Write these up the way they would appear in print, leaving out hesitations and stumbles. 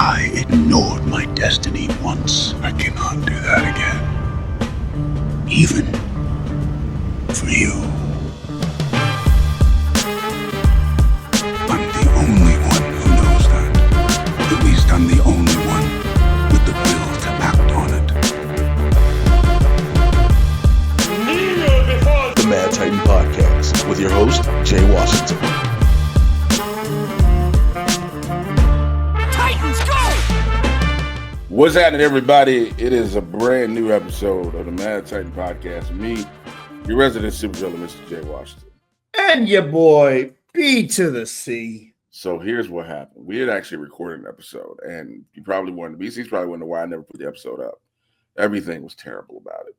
I ignored my destiny once. I cannot do that again. Even for you. I'm the only one who knows that. At least I'm the only one with the will to act on it. The Mad Titan Podcast with your host, Jay Washington. What's happening, everybody? It is a brand new episode of the Mad Titan Podcast. Me, your resident supervillain, Mr. Jay Washington. And your boy, B to the C. So here's what happened. We had actually recorded an episode, and you probably wondered, BC's probably wondering why I never put the episode up. Everything was terrible about it.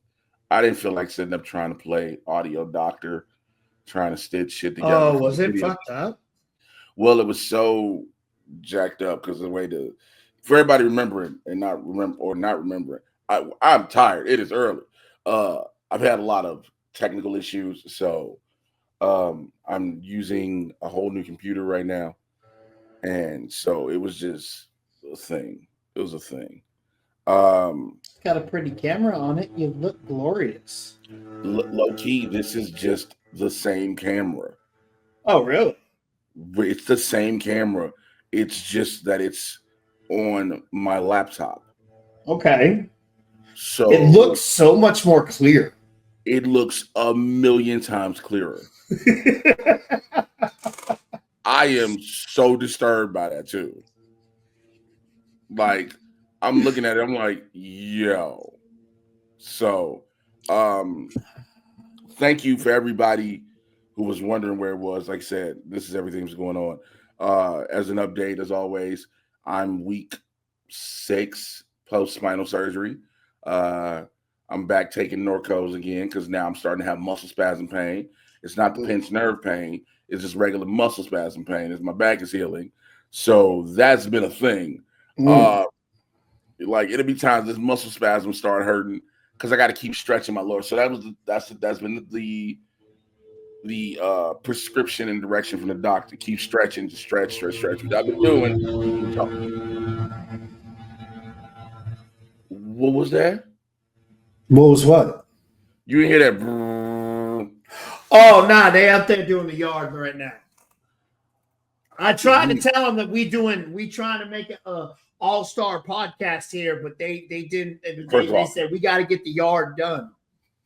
I didn't feel like sitting up trying to play audio doctor, trying to stitch shit together. Oh, was it fucked up? Well, it was so jacked up because of the way for everybody remembering and not remembering, I'm tired. It is early. I've had a lot of technical issues, so I'm using a whole new computer right now, and so it was just a thing. It was a thing. Got a pretty camera on it. You look glorious. Low key, this is just the same camera. Oh, really? It's the same camera. It's just that it's on my laptop. Okay. So it looks so much more clear. It looks a million times clearer. I am so disturbed by that too. Like, I'm looking at it, I'm like, yo. So, thank you for everybody who was wondering where it was. Like I said, this is everything that's going on. As an update, as always, I'm week 6 post-spinal surgery. I'm back taking Norcos again because now I'm starting to have muscle spasm pain. It's not the pinched nerve pain. It's just regular muscle spasm pain as my back is healing. So that's been a thing. Like, it'll be times this muscle spasm start hurting because I got to keep stretching my lower. So that's been the prescription and direction from the doctor. Keep stretching, just stretch. What I've been doing. What was that? What was what? You didn't hear that? Oh, nah, they out there doing the yard right now. I tried to tell them that we trying to make a all-star podcast here, but they didn't. They said we got to get the yard done.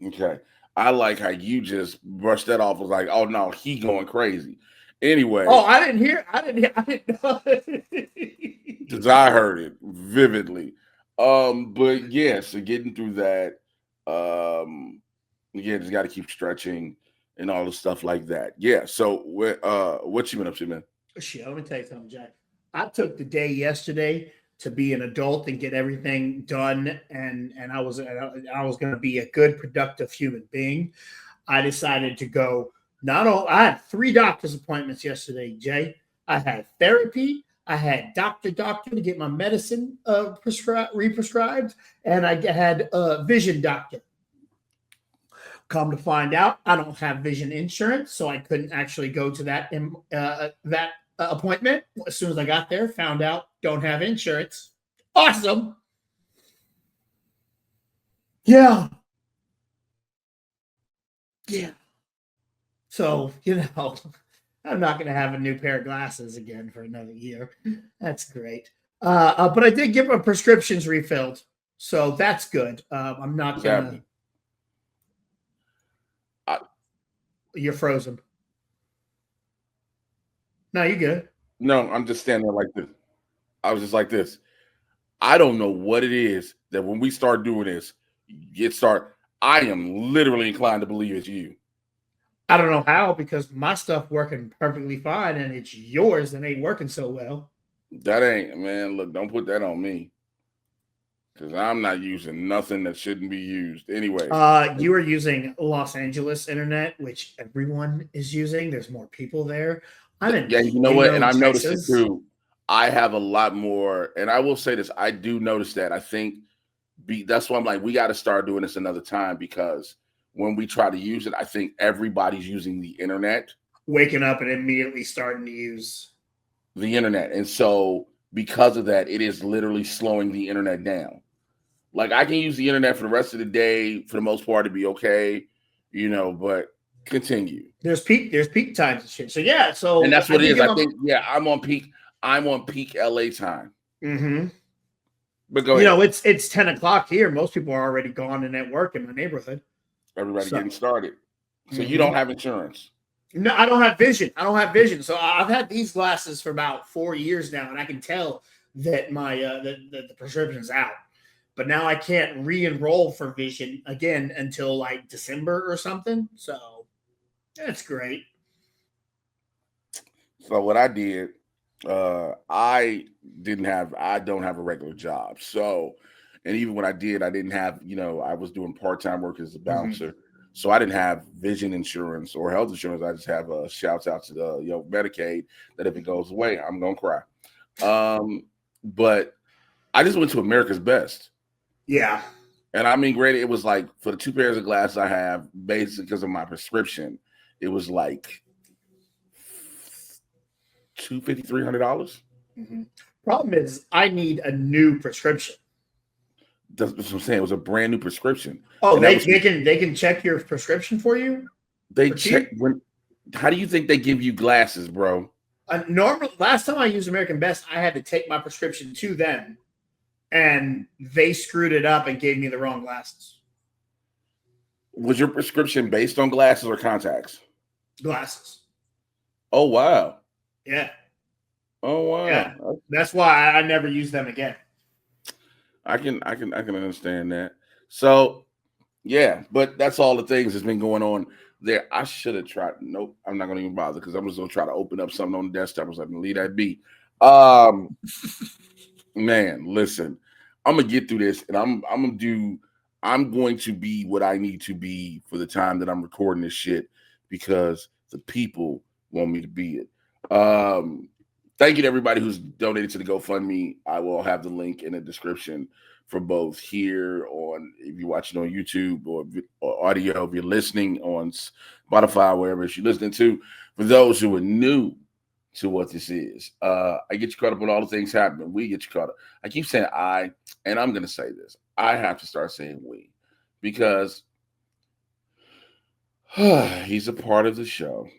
Okay. I like how you just brushed that off. Was like, oh no, he going crazy. Anyway. Oh, I didn't know. Because I heard it vividly. But yeah, so getting through that, just got to keep stretching and all the stuff like that. Yeah. So what you been up to, man? Shit, let me tell you something, Jack. I took the day yesterday to be an adult and get everything done, and I was going to be a good, productive human being. I decided to go. I had 3 doctor's appointments yesterday, Jay. I had therapy, I had doctor to get my medicine re-prescribed, and I had a vision doctor. Come to find out, I don't have vision insurance, so I couldn't actually go to that appointment. As soon as I got there, found out don't have insurance. Awesome. Yeah. So, I'm not going to have a new pair of glasses again for another year. That's great. But I did get my prescriptions refilled, so that's good. I'm not going to. You're frozen. No, you're good. No, I'm just standing there like this. I was just like this. I don't know what it is that when we start doing this, I am literally inclined to believe it's you. I don't know how, because my stuff working perfectly fine and it's yours that ain't working so well. That ain't, man. Look, don't put that on me. Because I'm not using nothing that shouldn't be used. Anyway. You are using Los Angeles internet, which everyone is using. There's more people there. You know what? And I've noticed it too. I have a lot more, and I will say this, I do notice that. I think that's why I'm like, we got to start doing this another time, because when we try to use it, I think everybody's using the internet. Waking up and immediately starting to use the internet. And so because of that, it is literally slowing the internet down. Like I can use the internet for the rest of the day for the most part to be okay, but continue. There's peak times and shit. So yeah, And that's what it is. I I'm think, I'm on peak LA time. mm-hmm. But go ahead. It's 10 o'clock here. Most people are already gone and at work in my neighborhood. Everybody getting started. So mm-hmm. You don't have insurance. No, I don't have vision. So I've had these glasses for about 4 years now, and I can tell that my the prescription is out. But now I can't re-enroll for vision again until like December or something. So that's great. So what I did, I don't have a regular job. So, and even when I did, I didn't have, I was doing part-time work as a bouncer. Mm-hmm. So I didn't have vision insurance or health insurance. I just have shouts out to the Medicaid that if it goes away, I'm gonna cry. But I just went to America's Best. Yeah. And I mean, great. It was like for the 2 pairs of glasses I have, basically because of my prescription, it was like $250, $300. Mm-hmm. Problem is, I need a new prescription. That's what I'm saying. It was a brand new prescription. Oh, they can check your prescription for you. They check when. How do you think they give you glasses, bro? Last time I used American Best, I had to take my prescription to them, and they screwed it up and gave me the wrong glasses. Was your prescription based on glasses or contacts? Glasses. Oh wow. Yeah. Oh wow. Yeah. That's why I never use them again. I can understand that. So yeah, but that's all the things that's been going on there. I should have tried. Nope, I'm not gonna even bother because I'm just gonna try to open up something on the desktop. I was like, leave that be. Man, listen, I'm gonna get through this, and I'm going to be what I need to be for the time that I'm recording this shit because the people want me to be it. Thank you to everybody who's donated to the GoFundMe. I will have the link in the description for both here on, if you're watching on YouTube or audio, if you're listening on Spotify, wherever you're listening to. For those who are new to what this is, I get you caught up on all the things happening. We get you caught up. I keep saying I, and I'm going to say this. I have to start saying we because he's a part of the show.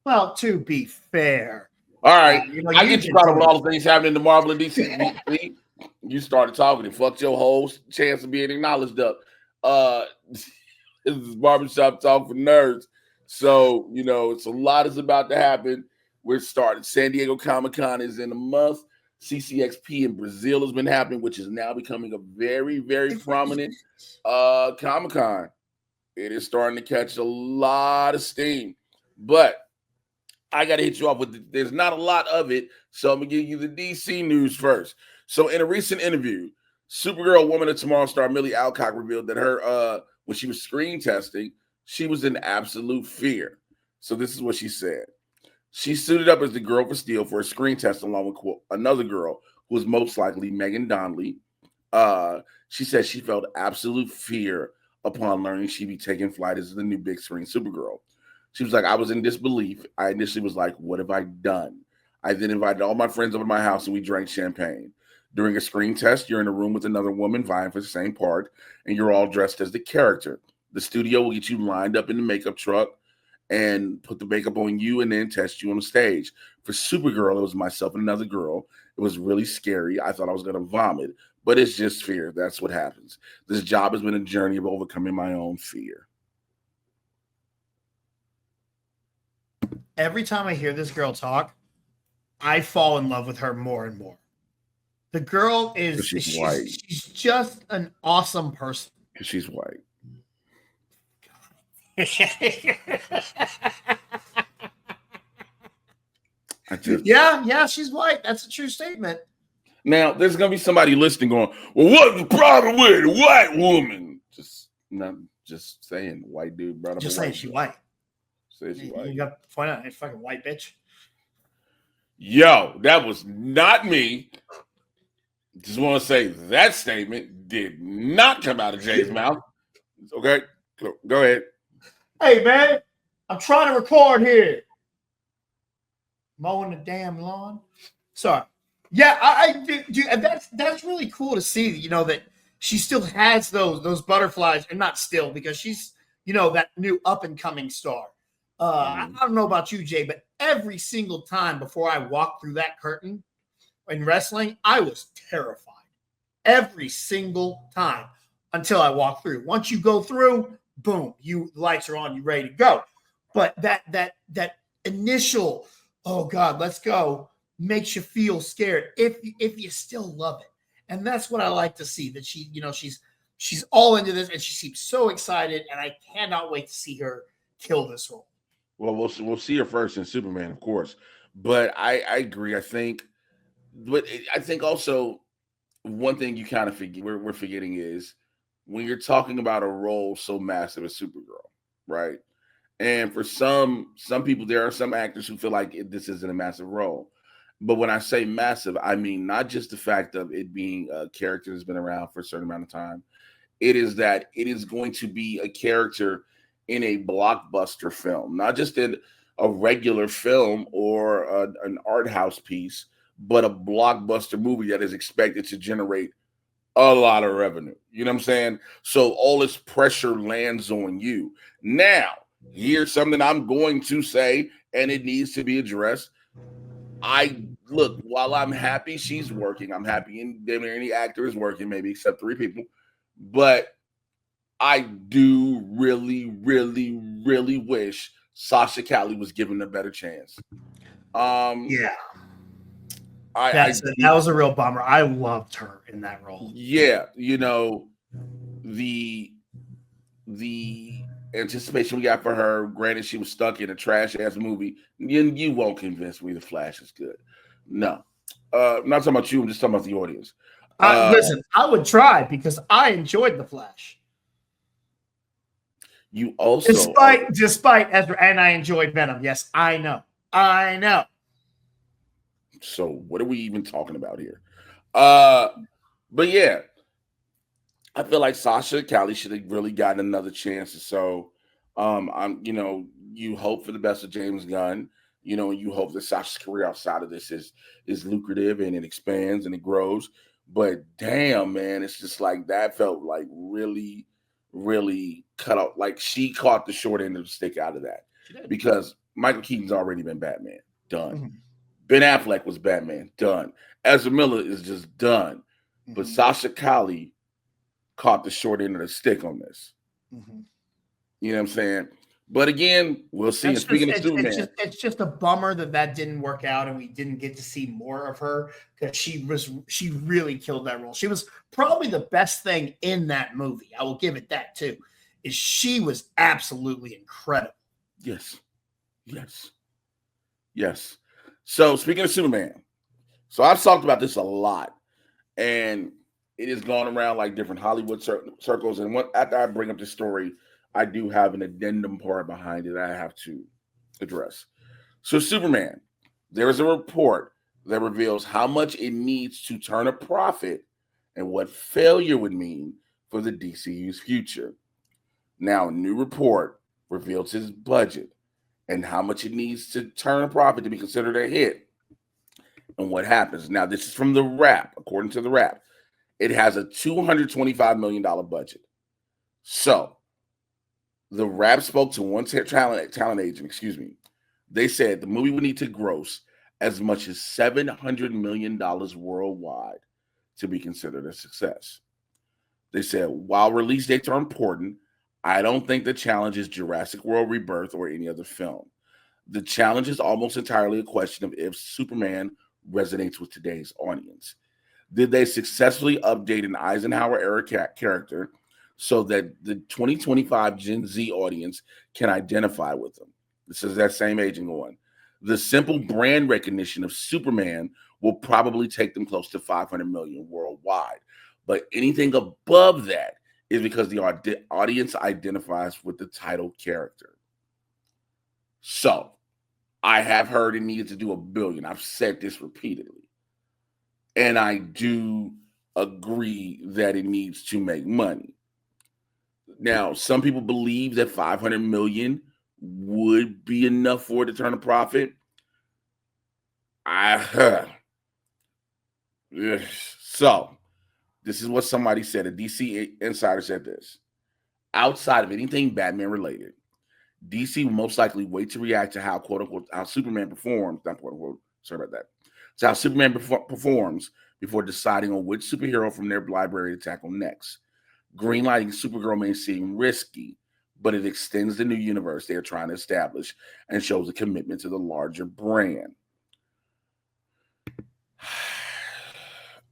Well, to be fair. All right. I get you caught up with all the things happening in the Marvel and DC. You started talking and fucked your whole chance of being acknowledged up. This is Barbershop Talk for Nerds. So, it's a lot is about to happen. We're starting. San Diego Comic-Con is in a month. CCXP in Brazil has been happening, which is now becoming a very, very prominent Comic-Con. It is starting to catch a lot of steam. But I got to hit you off with there's not a lot of it, so I'm going to give you the DC news first. So in a recent interview, Supergirl Woman of Tomorrow star Millie Alcock revealed that her, when she was screen testing, she was in absolute fear. So this is what she said. She suited up as the girl for Steel for a screen test along with another girl who was most likely Megan Donnelly. She said she felt absolute fear upon learning she'd be taking flight as the new big screen Supergirl. She was like, I was in disbelief. I initially was like, what have I done? I then invited all my friends over to my house and we drank champagne. During a screen test, you're in a room with another woman vying for the same part, and you're all dressed as the character. The studio will get you lined up in the makeup truck and put the makeup on you and then test you on the stage. For Supergirl, it was myself and another girl. It was really scary. I thought I was going to vomit, but it's just fear. That's what happens. This job has been a journey of overcoming my own fear. Every time I hear this girl talk, I fall in love with her more and more. The girl is she's white. She's just an awesome person. Because she's white. Yeah, she's white. That's a true statement. Now, there's gonna be somebody listening going, well, what's the problem with a white woman? Just saying, white dude brought up. Just saying she's white. Say she's white. You got to point out, hey, fucking white bitch. Yo, that was not me. Just want to say that statement did not come out of Jay's mouth. Okay, go ahead. Hey, man, I'm trying to record here. Mowing the damn lawn. Sorry. Yeah, I do. And that's really cool to see. That she still has those butterflies, and not still because she's that new up and coming star. I don't know about you, Jay, but every single time before I walked through that curtain in wrestling, I was terrified. Every single time until I walked through. Once you go through, boom, lights are on, you ready to go. But that initial, oh God, let's go, makes you feel scared if you still love it. And that's what I like to see, that she's all into this and she seems so excited, and I cannot wait to see her kill this role. Well, we'll see her first in Superman, of course. But I agree. I think also one thing you kind of forget we're forgetting is when you're talking about a role so massive as Supergirl, right? And for some people, there are some actors who feel like this isn't a massive role. But when I say massive, I mean not just the fact of it being a character that's been around for a certain amount of time. It is that it is going to be a character in a blockbuster film, not just in a regular film or an art house piece, but a blockbuster movie that is expected to generate a lot of revenue. You know what I'm saying? So all this pressure lands on you. Now, here's something I'm going to say, and it needs to be addressed. While I'm happy she's working, I'm happy any actor is working, maybe except 3 people, but I do really, really, really wish Sasha Cali was given a better chance. Yeah. That was a real bummer. I loved her in that role. Yeah, the anticipation we got for her, granted she was stuck in a trash ass movie. You won't convince me the Flash is good. No. I'm not talking about you, I'm just talking about the audience. Listen, I would try because I enjoyed the Flash. You also despite Ezra, and I enjoyed Venom. Yes, I know. So what are we even talking about here? But yeah, I feel like Sasha Cali should have really gotten another chance. So you hope for the best of James Gunn, and you hope that Sasha's career outside of this is lucrative and it expands and it grows. But damn, man, it's just like that felt like really, really cut off. Like she caught the short end of the stick out of that because Michael Keaton's already been Batman, done. Mm-hmm. Ben Affleck was Batman, done. Ezra Miller is just done. Mm-hmm. But Sasha Cali caught the short end of the stick on this. Mm-hmm. You know what I'm saying? But again, we'll see. And speaking of Superman, it's just a bummer that didn't work out and we didn't get to see more of her because she really killed that role. She was probably the best thing in that movie. I will give it that too. Is she was absolutely incredible. Yes. So speaking of Superman, so I've talked about this a lot, and it has gone around like different Hollywood circles. And after I bring up the story, I do have an addendum part behind it I have to address. So Superman, there is a report that reveals how much it needs to turn a profit and what failure would mean for the DCU's future. Now, a new report reveals its budget and how much it needs to turn a profit to be considered a hit. And what happens. Now, this is from the Wrap. According to the Wrap, it has a $225 million budget. So, the Wrap spoke to one talent agent, They said the movie would need to gross as much as $700 million worldwide to be considered a success. They said, while release dates are important, I don't think the challenge is Jurassic World Rebirth or any other film. The challenge is almost entirely a question of if Superman resonates with today's audience. Did they successfully update an Eisenhower-era character so that the 2025 Gen Z audience can identify with him? This is that same agent going. The simple brand recognition of Superman will probably take them close to 500 million worldwide. But anything above that is because the audience identifies with the title character. So, I have heard it needed to do $1 billion. I've said this repeatedly. And I do agree that it needs to make money. Now, some people believe that 500 million would be enough for it to turn a profit. So, this is what somebody said. A DC insider said this. Outside of anything Batman related, DC will most likely wait to react to how, quote unquote, how Superman performs. Not quote unquote, sorry about that. So, how Superman performs before deciding on which superhero from their library to tackle next. Greenlighting Supergirl may seem risky, but it extends the new universe they are trying to establish and shows a commitment to the larger brand.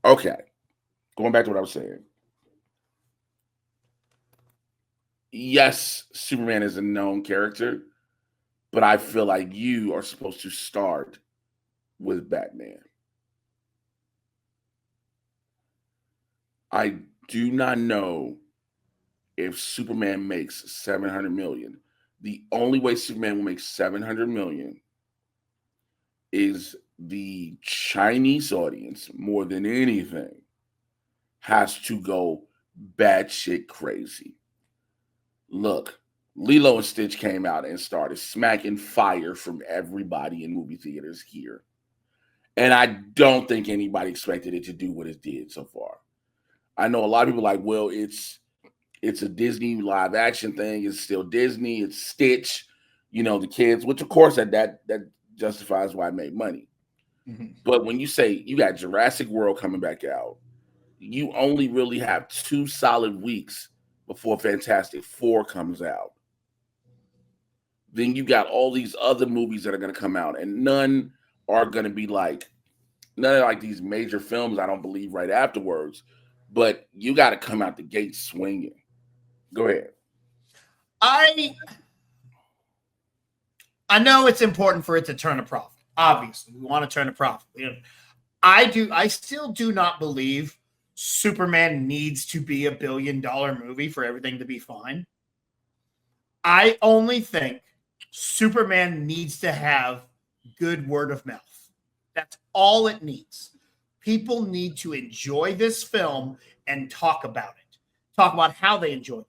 Okay, going back to what I was saying. Yes, Superman is a known character, but I feel like you are supposed to start with Batman. I do not know if Superman makes 700 million. The only way Superman will make 700 million is the Chinese audience, more than anything, has to go batshit crazy. Look, Lilo and Stitch came out and started smacking fire from everybody in movie theaters here. And I don't think anybody expected it to do what it did so far. I know a lot of people are like, well, it's a Disney live action thing. It's still Disney. It's Stitch, the kids, which of course that justifies why I made money. Mm-hmm. But when you say you got Jurassic World coming back out, you only really have 2 solid weeks before Fantastic Four comes out. Then you got all these other movies that are going to come out, and none are going to be like these major films, I don't believe, right afterwards. But you got to come out the gate swinging. Go ahead. I know it's important for it to turn a profit. Obviously, we want to turn a profit. I still do not believe Superman needs to be $1 billion movie for everything to be fine. I only think Superman needs to have good word of mouth. That's all it needs. People need to enjoy this film and talk about it. Talk about how they enjoy it.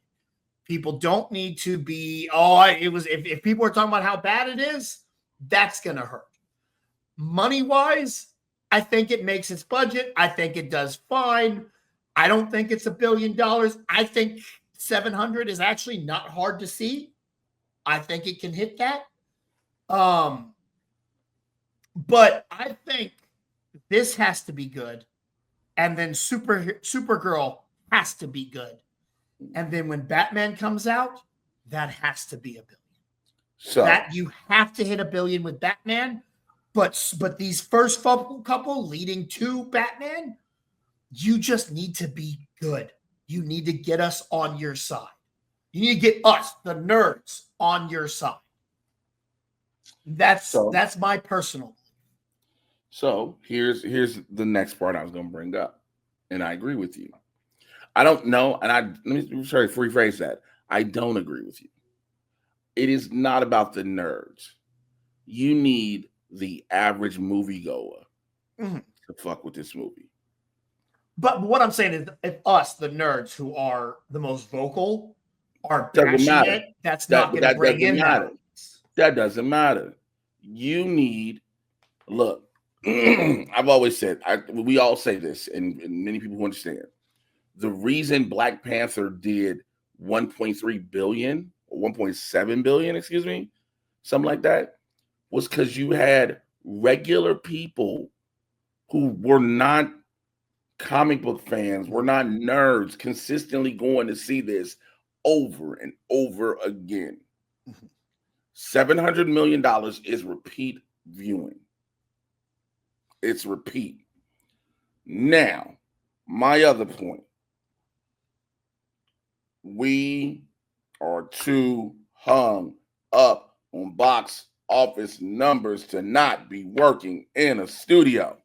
People don't need to be, if people are talking about how bad it is, that's going to hurt. Money-wise, I think it makes its budget. I think it does fine. I don't think it's $1 billion. I think 700 is actually not hard to see. I think it can hit that. But I think this has to be good. And then Supergirl has to be good. And then when Batman comes out, that has to be $1 billion. So that you have to hit $1 billion with Batman. But these first couple leading to Batman, you just need to be good. You need to get us on your side. You need to get us, the nerds, on your side. That's my personal. So here's the next part I was going to bring up, and I agree with you. I don't know, and let me rephrase that. I don't agree with you. It is not about the nerds. You need the average moviegoer to fuck with this movie. But what I'm saying is, if us, the nerds who are the most vocal, are bashing it, that's not going to bring in that. That doesn't matter. You need, look, I've always said, we all say this, and many people who understand. The reason Black Panther did 1.3 billion, or 1.7 billion, excuse me, something like that, was because you had regular people who were not comic book fans, were not nerds, consistently going to see this over and over again. $700 million is repeat viewing. It's repeat. Now, my other point. We are too hung up on box office numbers to not be working in a studio.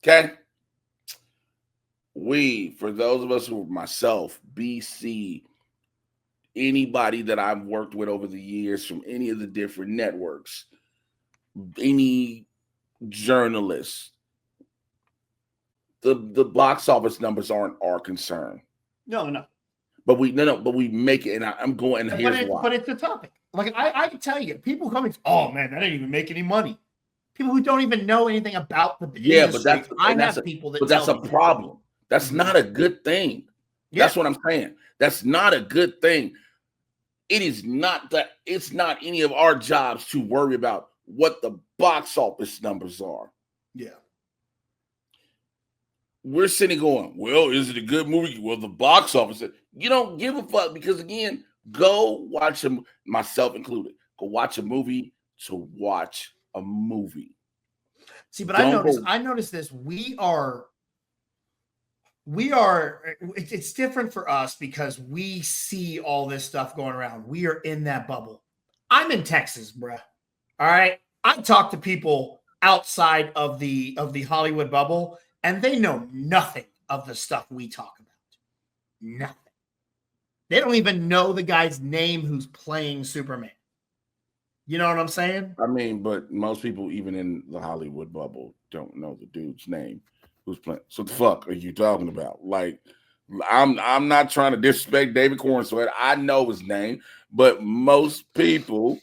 Okay? For those of us who, myself, BC, anybody that I've worked with over the years from any of the different networks, any journalists, the box office numbers aren't our concern. No. But we make it, and I'm going. And here's why. But it's the topic. Like I can tell you, people coming, oh man, that didn't even make any money. People who don't even know anything about the Yeah, industry. but that's a problem. That's not a good thing. Yeah. That's what I'm saying. That's not a good thing. It is not that. It's not any of our jobs to worry about what the box office numbers are. Yeah. We're sitting going, well, is it a good movie? Well, the box office. You don't give a fuck because, again, go watch them, myself included. Go watch a movie to watch a movie. See, but I noticed this. We are. It's different for us because we see all this stuff going around. We are in that bubble. I'm in Texas, bruh. All right. I talk to people outside of the Hollywood bubble, and they know nothing of the stuff we talk about. Nothing. They don't even know the guy's name who's playing Superman. You know what I'm saying? I mean, but most people, even in the Hollywood bubble, don't know the dude's name who's playing. So the fuck are you talking about? Like, I'm not trying to disrespect David Cornsweat. I know his name, but most people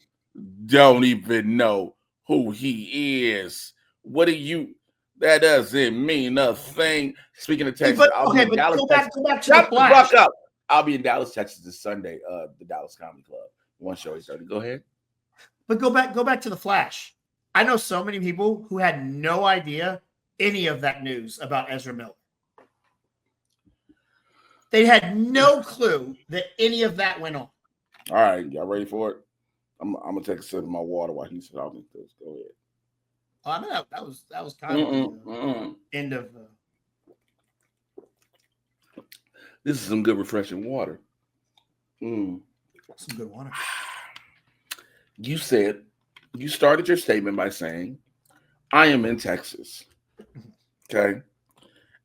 don't even know who he is. What do you? That doesn't mean a thing. Speaking of Texas, go back to the Shut Flash. The fuck up. I'll be in Dallas, Texas this Sunday. The Dallas Comedy Club. One show 8:30. Go ahead. But go back to the Flash. I know so many people who had no idea any of that news about Ezra Miller. They had no clue that any of that went on. All right, y'all ready for it? I'm gonna take a sip of my water while he's talking to us. Go ahead. Oh, I know that was kind of the end of. This is some good refreshing water. Some good water. You started your statement by saying, I am in Texas. Okay.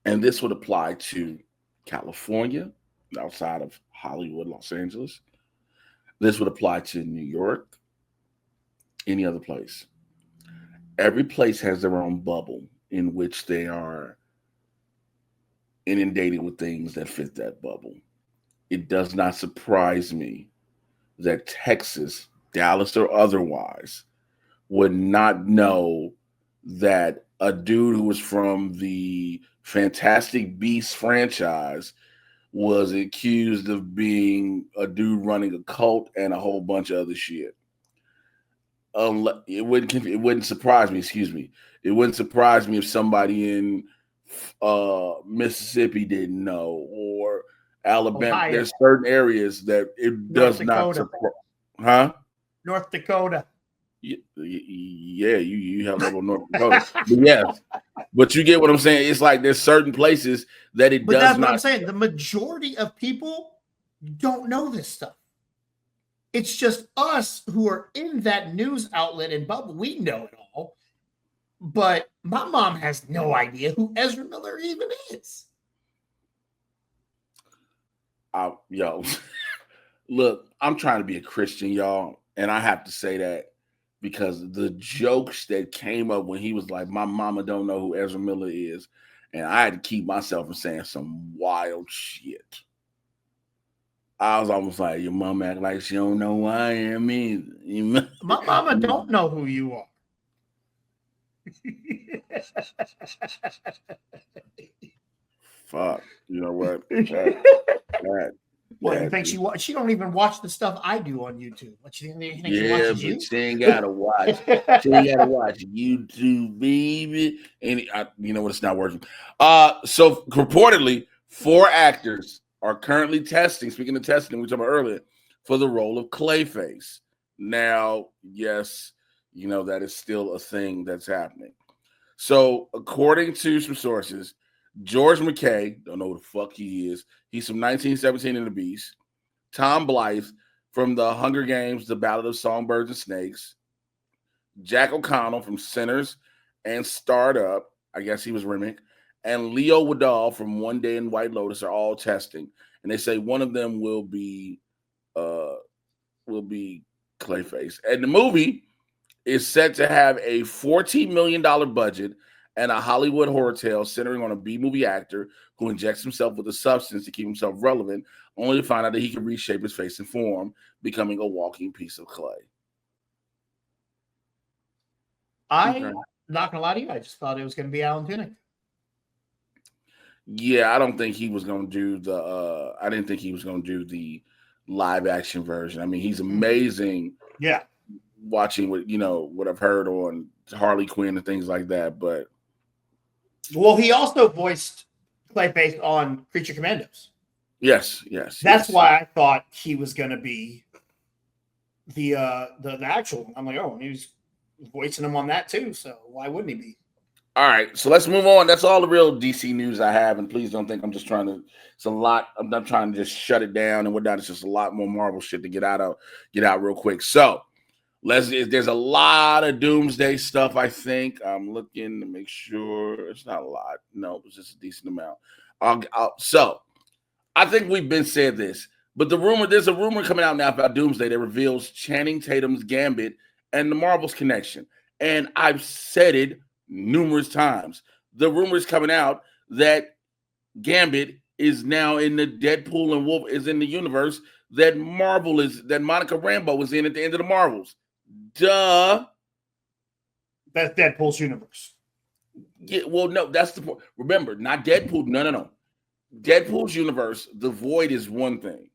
And this would apply to California, outside of Hollywood, Los Angeles. This would apply to New York, any other place. Every place has their own bubble in which they are inundated with things that fit that bubble. It does not surprise me that Texas, Dallas or otherwise, would not know that a dude who was from the Fantastic Beasts franchise was accused of being a dude running a cult and a whole bunch of other shit. It wouldn't surprise me. Excuse me. It wouldn't surprise me if somebody in Mississippi didn't know, or Alabama. Ohio. There's certain areas that it does not surprise. Huh? North Dakota. Yeah, you have a little North Dakota. But yes, but you get what I'm saying. It's like there's certain places that it does not. But that's what I'm saying. The majority of people don't know this stuff. It's just us who are in that news outlet and bubble. We know it all. But my mom has no idea who Ezra Miller even is. Yo, look, I'm trying to be a Christian, y'all. And I have to say that because the jokes that came up when he was like, my mama don't know who Ezra Miller is. And I had to keep myself from saying some wild shit. I was almost like, your mom act like she don't know who I am either. My mama don't know who you are. Fuck. You know what? Well, you think she don't even watch the stuff I do on YouTube. What you think she yeah, watches but you? She ain't gotta watch. She ain't gotta watch YouTube, baby. And you know what? It's not working. So reportedly, 4 actors are currently testing. Speaking of testing, we talked about earlier, for the role of Clayface. Now, yes, you know that is still a thing that's happening. So, according to some sources, George McKay, don't know who the fuck he is. He's from 1917 and the Beast. Tom Blythe from The Hunger Games, The Ballad of Songbirds and Snakes. Jack O'Connell from Sinners and Startup. I guess he was Remick. And Leo Woodall from One Day in White Lotus are all testing. And they say one of them will be Clayface. And the movie is set to have a $14 million budget and a Hollywood horror tale centering on a B-movie actor who injects himself with a substance to keep himself relevant, only to find out that he can reshape his face and form, becoming a walking piece of clay. not gonna lie to you, I just thought it was gonna be Alan Tudyk. Yeah, I don't think he was going to do the. I didn't think he was going to do the live action version. I mean, he's amazing. Yeah. Watching what I've heard on Harley Quinn and things like that, but well, he also voiced Clayface on Creature Commandos. Yes. That's why I thought he was going to be the actual one. I'm like, oh, he was voicing him on that too, so why wouldn't he be? All right, so let's move on. That's all the real DC news I have, and please don't think I'm just trying to. It's a lot. I'm not trying to just shut it down and whatnot. It's just a lot more Marvel shit to get out real quick. So there's a lot of Doomsday stuff. I think I'm looking to make sure it's not a lot. No, it's just a decent amount. So I think we've been said this, but there's a rumor coming out now about Doomsday that reveals Channing Tatum's Gambit and the Marvel's connection, and I've said it numerous times. The rumors coming out that Gambit is now in the Deadpool and Wolf is in the universe that Monica Rambeau is in at the end of the Marvels. Duh. That's Deadpool's universe. Yeah, well, no, that's the point. Remember, not Deadpool. No. Deadpool's universe, the Void is one thing.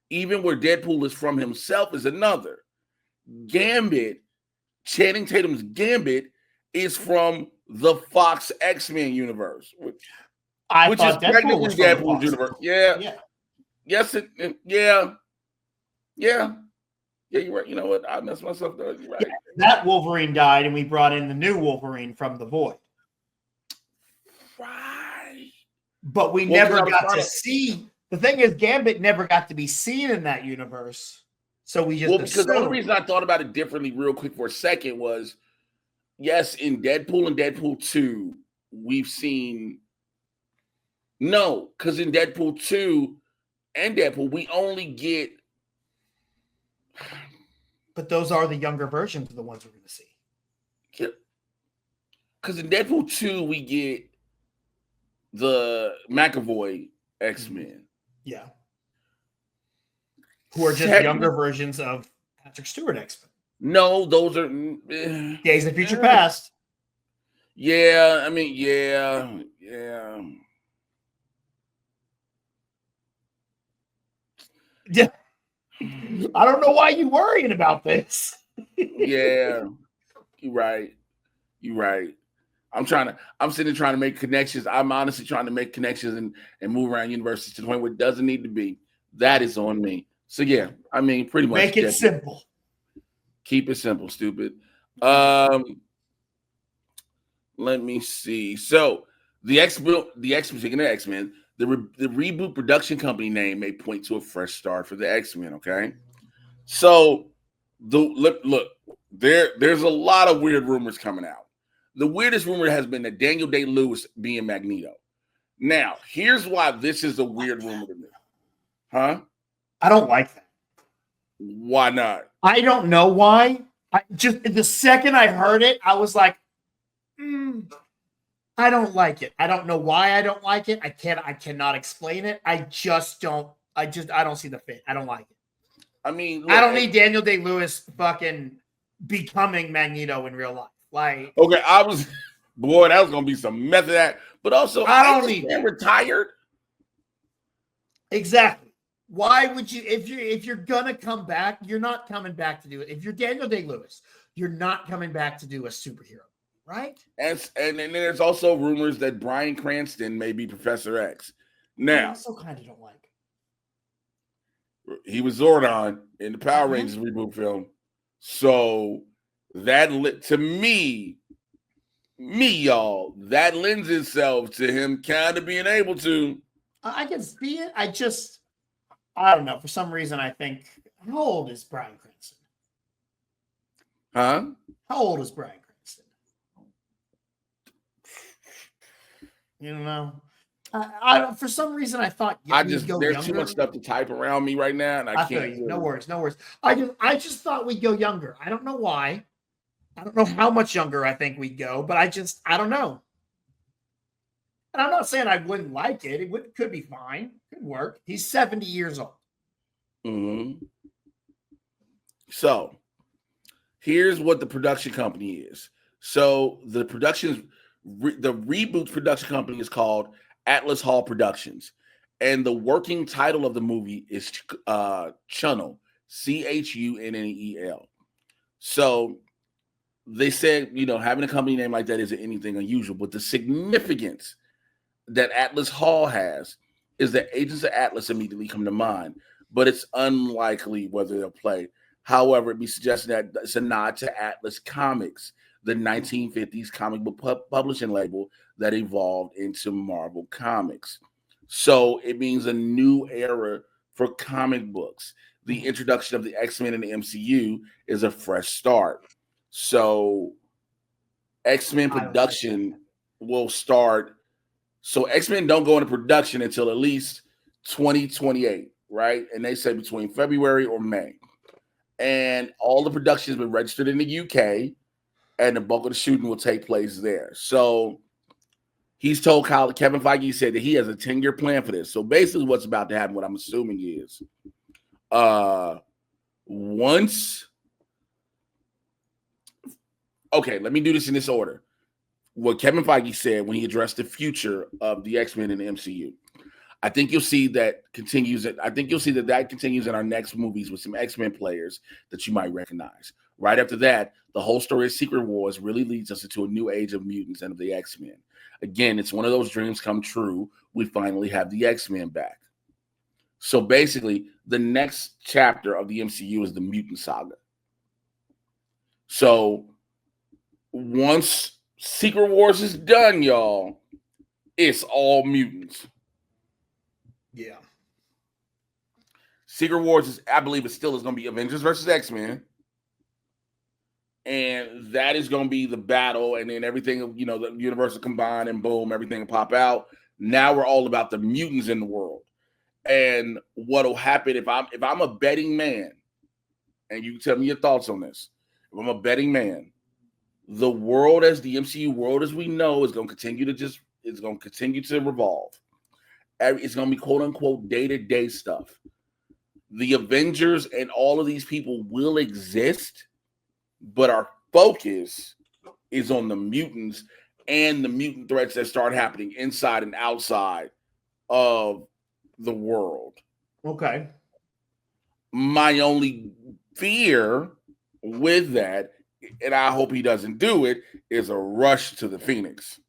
Even where Deadpool is from himself is another. Gambit, Channing Tatum's Gambit, is from the Fox X-Men universe, which is technically Deadpool's universe. Yeah. Yes. Yeah. You're right. You know what? I messed myself up. You're right. Yeah, that Wolverine died, and we brought in the new Wolverine from the Void. Right. But we never got to see. The thing is, Gambit never got to be seen in that universe. So we just because the only reason I thought about it differently real quick for a second was, yes, in Deadpool and Deadpool 2, we've seen because in Deadpool 2 and Deadpool, we only get. But those are the younger versions of the ones we're going to see. Yeah. Because in Deadpool 2, we get the McAvoy X-Men. Yeah. Who are just younger versions of Patrick Stewart X-Men. No, those are Days of Future Past. Yeah, I mean, yeah. Yeah. I don't know why you're worrying about this. Yeah. You're right. I'm sitting trying to make connections. I'm honestly trying to make connections and move around universes to the point where it doesn't need to be. That is on me. So yeah, I mean, pretty much. Make it simple. Keep it simple, stupid. Let me see. So speaking of X-Men, the reboot production company name may point to a fresh start for the X-Men. Okay, so look, there's a lot of weird rumors coming out. The weirdest rumor has been that Daniel Day-Lewis being Magneto. Now, here's why this is a weird rumor to me. Huh? I don't like that. Why not? I don't know why. Just the second I heard it, I was like, I don't like it. I don't know why I don't like it. I cannot explain it. I don't see the fit. I don't like it. I mean, look, I don't need Daniel Day-Lewis fucking becoming Magneto in real life. Like, okay, that was gonna be some method act, but also I don't need retired. Exactly. Why would you, if you're gonna come back, you're not coming back to do it. If you're Daniel Day-Lewis, you're not coming back to do a superhero, right? And then there's also rumors that Bryan Cranston may be Professor X. Now, I also kind of don't like. He was Zordon in the Power Rangers reboot film, so that to me, y'all, that lends itself to him kind of being able to. I can see it. I don't know. For some reason, I think. How old is Bryan Cranston? Huh? How old is Bryan Cranston? You know, I don't. For some reason, I thought there's too much stuff to type around me right now, and I can't. No worries. I just thought we'd go younger. I don't know why. I don't know how much younger I think we'd go, but I don't know. And I'm not saying I wouldn't like it. It could be fine. Could work. He's 70 years old. Mm-hmm. So, here's what the production company is. So the reboot production company is called Atlas Hall Productions, and the working title of the movie is Chunnel, Chunnel. So they said, having a company name like that isn't anything unusual, but the significance that Atlas Hall has is that Agents of Atlas immediately come to mind, but it's unlikely whether they'll play. However, it'd be suggested that it's a nod to Atlas Comics, the 1950s comic book publishing label that evolved into Marvel Comics. So it means a new era for comic books. The introduction of the X-Men in the MCU is a fresh start. So X-Men production will start. So X-Men don't go into production until at least 2028, right? And they say between February or May. And all the production has been registered in the UK, and the bulk of the shooting will take place there. So he's told Kevin Feige said that he has a 10-year plan for this. So basically what's about to happen, what I'm assuming is let me do this in this order. What Kevin Feige said when he addressed the future of the X-Men in the MCU. I think you'll see that continues. I think you'll see that continues in our next movies with some X-Men players that you might recognize. Right after that, the whole story of Secret Wars really leads us into a new age of mutants and of the X-Men. Again, it's one of those dreams come true. We finally have the X-Men back. So basically, the next chapter of the MCU is the mutant saga. So once Secret Wars is done, y'all, it's all mutants. Yeah. Secret Wars I believe it still is going to be Avengers versus X-Men. And that is going to be the battle. And then everything, the universe will combine and boom, everything will pop out. Now we're all about the mutants in the world. And what will happen if I'm a betting man, and you tell me your thoughts on this. If I'm a betting man, the world as the MCU world as we know is going to continue to revolve. It's going to be quote unquote day-to-day stuff. The Avengers and all of these people will exist, but our focus is on the mutants and the mutant threats that start happening inside and outside of the world. Okay. My only fear with that, and I hope he doesn't do it, is a rush to the Phoenix.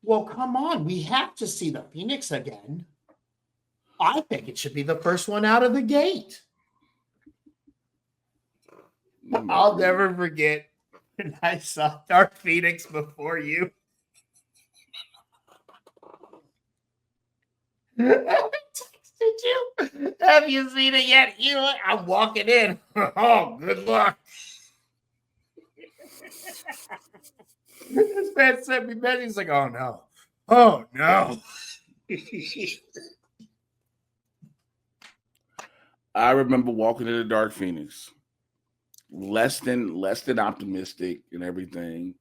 Well, come on. We have to see the Phoenix again. I think it should be the first one out of the gate. I'll never forget when I saw Dark Phoenix before you. I texted you. Have you seen it yet? I'm walking in. Oh, good luck. This man sent me messages. He's like, oh no. Oh no. I remember walking into Dark Phoenix, less than optimistic and everything.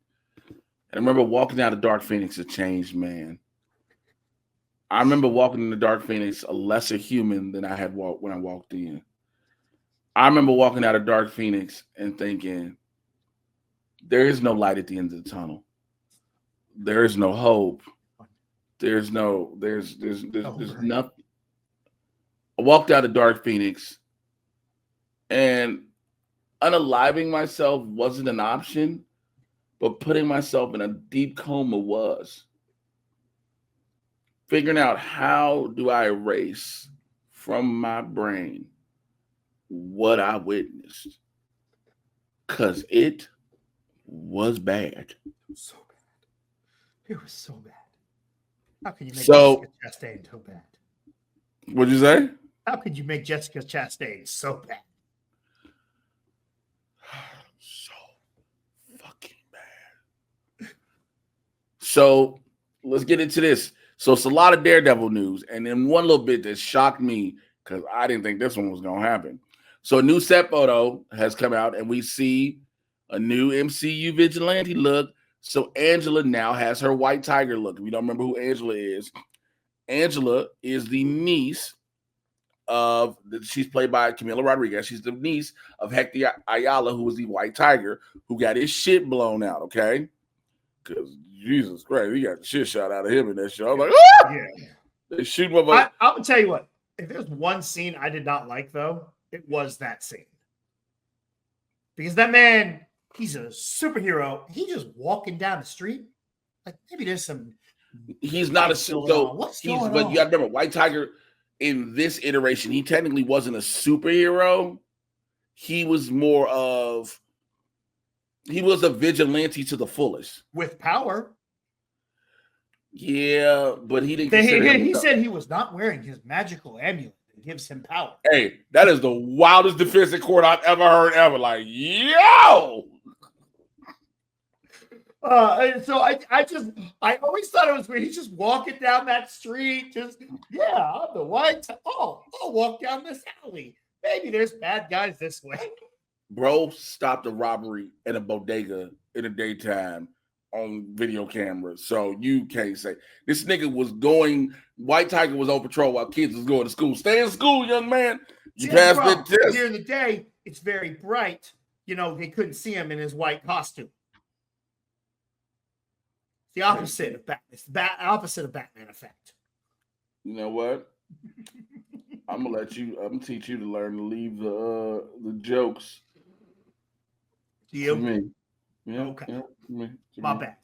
And I remember walking out of Dark Phoenix a changed man. I remember walking into Dark Phoenix a lesser human than I had when I walked in. I remember walking out of Dark Phoenix and thinking, there is no light at the end of the tunnel. There is no hope. There's nothing. I walked out of Dark Phoenix, and unaliving myself wasn't an option, but putting myself in a deep coma was. Figuring out how do I erase from my brain what I witnessed, because it was bad. So bad. It was so bad. How could you make Jessica Chastain so bad? What'd you say? How could you make Jessica Chastain so bad? So fucking bad. So let's get into this. So it's a lot of Daredevil news, and then one little bit that shocked me because I didn't think this one was going to happen. So a new set photo has come out, and we see a new MCU vigilante look. So Angela now has her White Tiger look. If you don't remember who Angela is the niece she's played by Camila Rodriguez. She's the niece of Hector Ayala, who was the White Tiger, who got his shit blown out. Okay, because Jesus Christ, he got the shit shot out of him in that show. I'm like, ah! Yeah. They shoot him up. I'm gonna tell you what. If there's one scene I did not like, though, it was that scene. Because that man, he's a superhero. He just walking down the street. Like maybe there's some. He's not a superhero. What's going on? But you got to remember, White Tiger in this iteration, he technically wasn't a superhero. He was more of. He was a vigilante to the fullest. With power. Yeah, but he didn't. He said he was not wearing his magical amulet that gives him power. Hey, that is the wildest defense in court I've ever heard ever. Like, yo. So I always thought it was weird. He's just walking down that street, I'm the white. I'll walk down this alley. Maybe there's bad guys this way. Bro stopped a robbery in a bodega in the daytime on video camera, so you can't say this nigga was going. White Tiger was on patrol while kids was going to school. Stay in school, young man. You passed the test. During the day, it's very bright. They couldn't see him in his white costume. It's the opposite of Batman. It's the opposite of Batman effect. You know what? I'm gonna teach you to learn to leave the jokes. To you? To me. Yeah, okay. Yeah, My bad.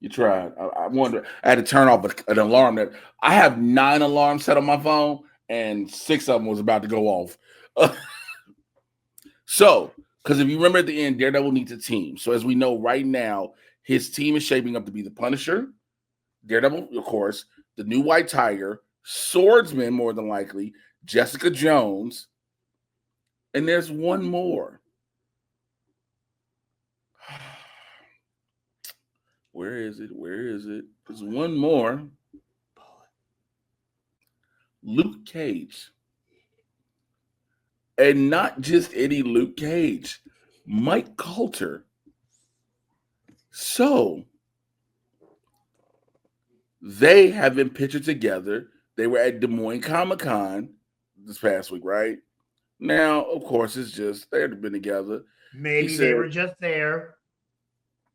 You tried. I wonder. I had to turn off an alarm that I have 9 alarms set on my phone, and 6 of them was about to go off. So, because if you remember at the end, Daredevil needs a team. So as we know right now, his team is shaping up to be the Punisher, Daredevil, of course, the new White Tiger, Swordsman, more than likely, Jessica Jones, and there's one more. Where is it? There's one more. Luke Cage. And not just any Luke Cage. Mike Coulter. So, they have been pictured together. They were at Des Moines Comic-Con this past week, right? Now, of course, it's just they've been together. Maybe they were just there.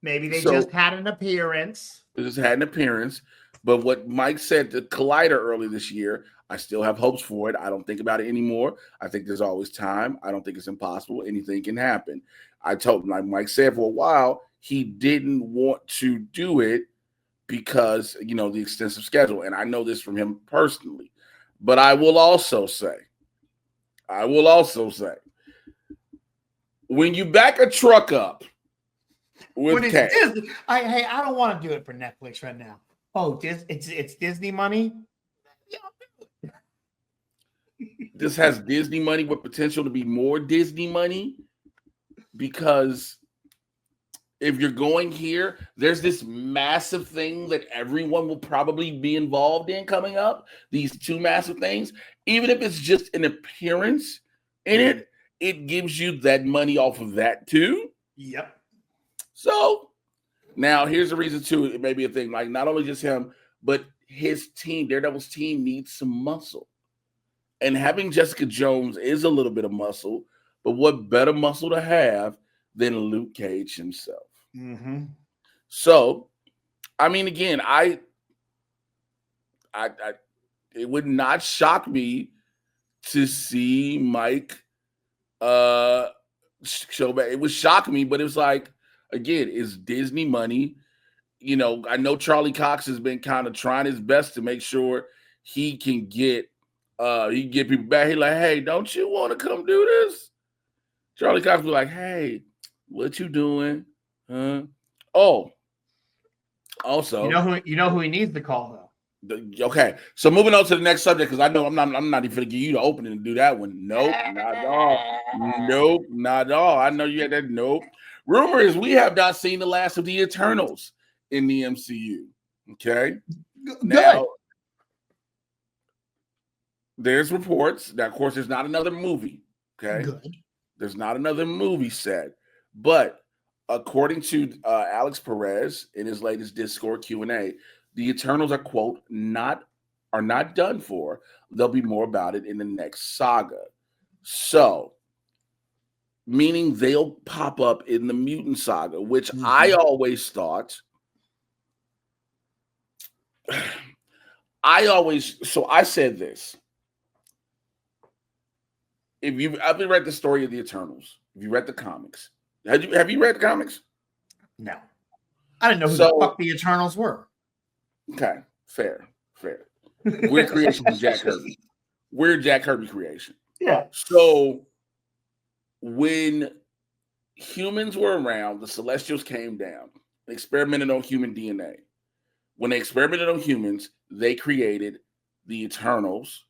Maybe they just had an appearance. They just had an appearance. But what Mike said to Collider early this year, I still have hopes for it. I don't think about it anymore. I think there's always time. I don't think it's impossible. Anything can happen. I told him, like Mike said for a while, he didn't want to do it because, the extensive schedule. And I know this from him personally. But I will also say, when you back a truck up with cash, I don't want to do it for Netflix right now. Oh, it's Disney money? Yeah. This has Disney money with potential to be more Disney money, because if you're going here, there's this massive thing that everyone will probably be involved in coming up. These 2 massive things, even if it's just an appearance in it, it gives you that money off of that too. Yep. So now here's the reason too. It may be a thing, like not only just him, but his team, Daredevil's team, needs some muscle. And having Jessica Jones is a little bit of muscle, but what better muscle to have than Luke Cage himself? Mm-hmm. So, I mean, again, I it would not shock me to see Mike show back. It would shock me, but it was like, again, it's Disney money. I know Charlie Cox has been kind of trying his best to make sure he can get people back. He's like, hey, don't you want to come do this? Charlie Cox was like, hey, what you doing? Huh? Oh, also, you know who he needs to call though. Okay, so moving on to the next subject, because I know I'm not even going to give you the opening to do that one. Nope, not at all. Nope, not at all. I know you had that. Nope. Rumor is we have not seen the last of the Eternals in the MCU. Okay. Good. Now, there's reports that, of course, there's not another movie. Okay. Good. There's not another movie set, but according to Alex Perez in his latest Discord Q&A, the Eternals are, quote, not done for. there'll be more about it in the next saga. So, meaning they'll pop up in the mutant saga, which I always thought. So I said this. If you've ever read the story of the Eternals, if you read the comics, have you read the comics? No. I didn't know who the fuck the Eternals were. Okay, fair. We're creation from Jack Kirby. We're Jack Kirby creation. Yeah. So when humans were around, the Celestials came down, experimented on human DNA. When they experimented on humans, they created the Eternals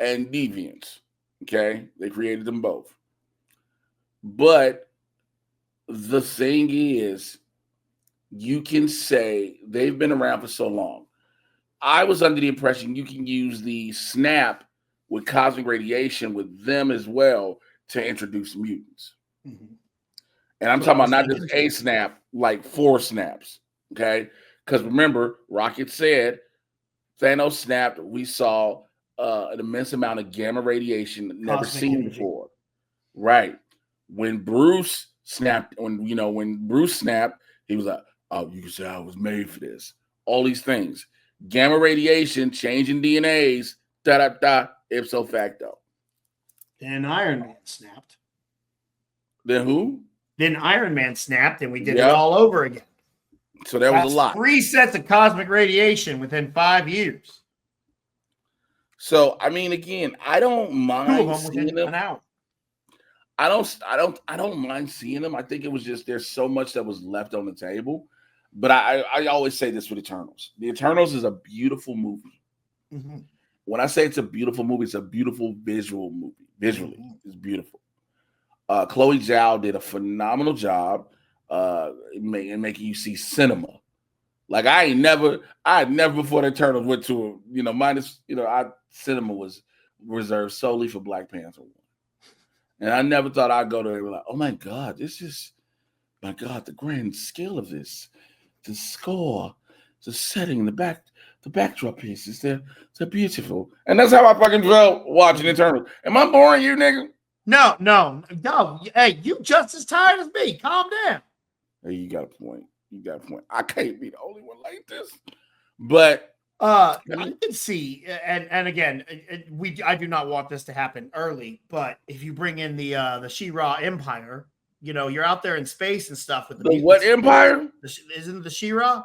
and Deviants. Okay, they created them both. But the thing is, you can say they've been around for so long. I was under the impression you can use the snap with cosmic radiation with them as well to introduce mutants. Mm-hmm. And I'm talking about not just a snap, like 4 snaps. Okay, because remember, Rocket said Thanos snapped. We saw an immense amount of gamma radiation never seen before. Right. When Bruce snapped, when Bruce snapped, he was like, "Oh, you can say I was made for this." All these things, gamma radiation, changing DNAs, ipso facto. Then Iron Man snapped. Then who? Then Iron Man snapped, and we did it all over again. So that was a lot. 3 sets of cosmic radiation within 5 years. So I mean, again, I don't mind seeing them. An hour. I don't mind seeing them. I think it was just there's so much that was left on the table. But I always say this with Eternals. The Eternals is a beautiful movie. Mm-hmm. When I say it's a beautiful movie, it's a beautiful visual movie. Visually, it's beautiful. Chloe Zhao did a phenomenal job in making you see cinema. Like I had never before the Eternals went to cinema was reserved solely for Black Panther 1. And I never thought I'd go there and be like, oh my God, the grand scale of this, the score, the setting, the backdrop pieces, they're beautiful. And that's how I fucking felt watching Eternals. Am I boring you, nigga? No. Hey, you just as tired as me. Calm down. Hey, you got a point. I can't be the only one like this. But I can see, and again, I do not want this to happen early, but if you bring in the She-Ra Empire, you're out there in space and stuff with the what empire? Isn't it the She-Ra?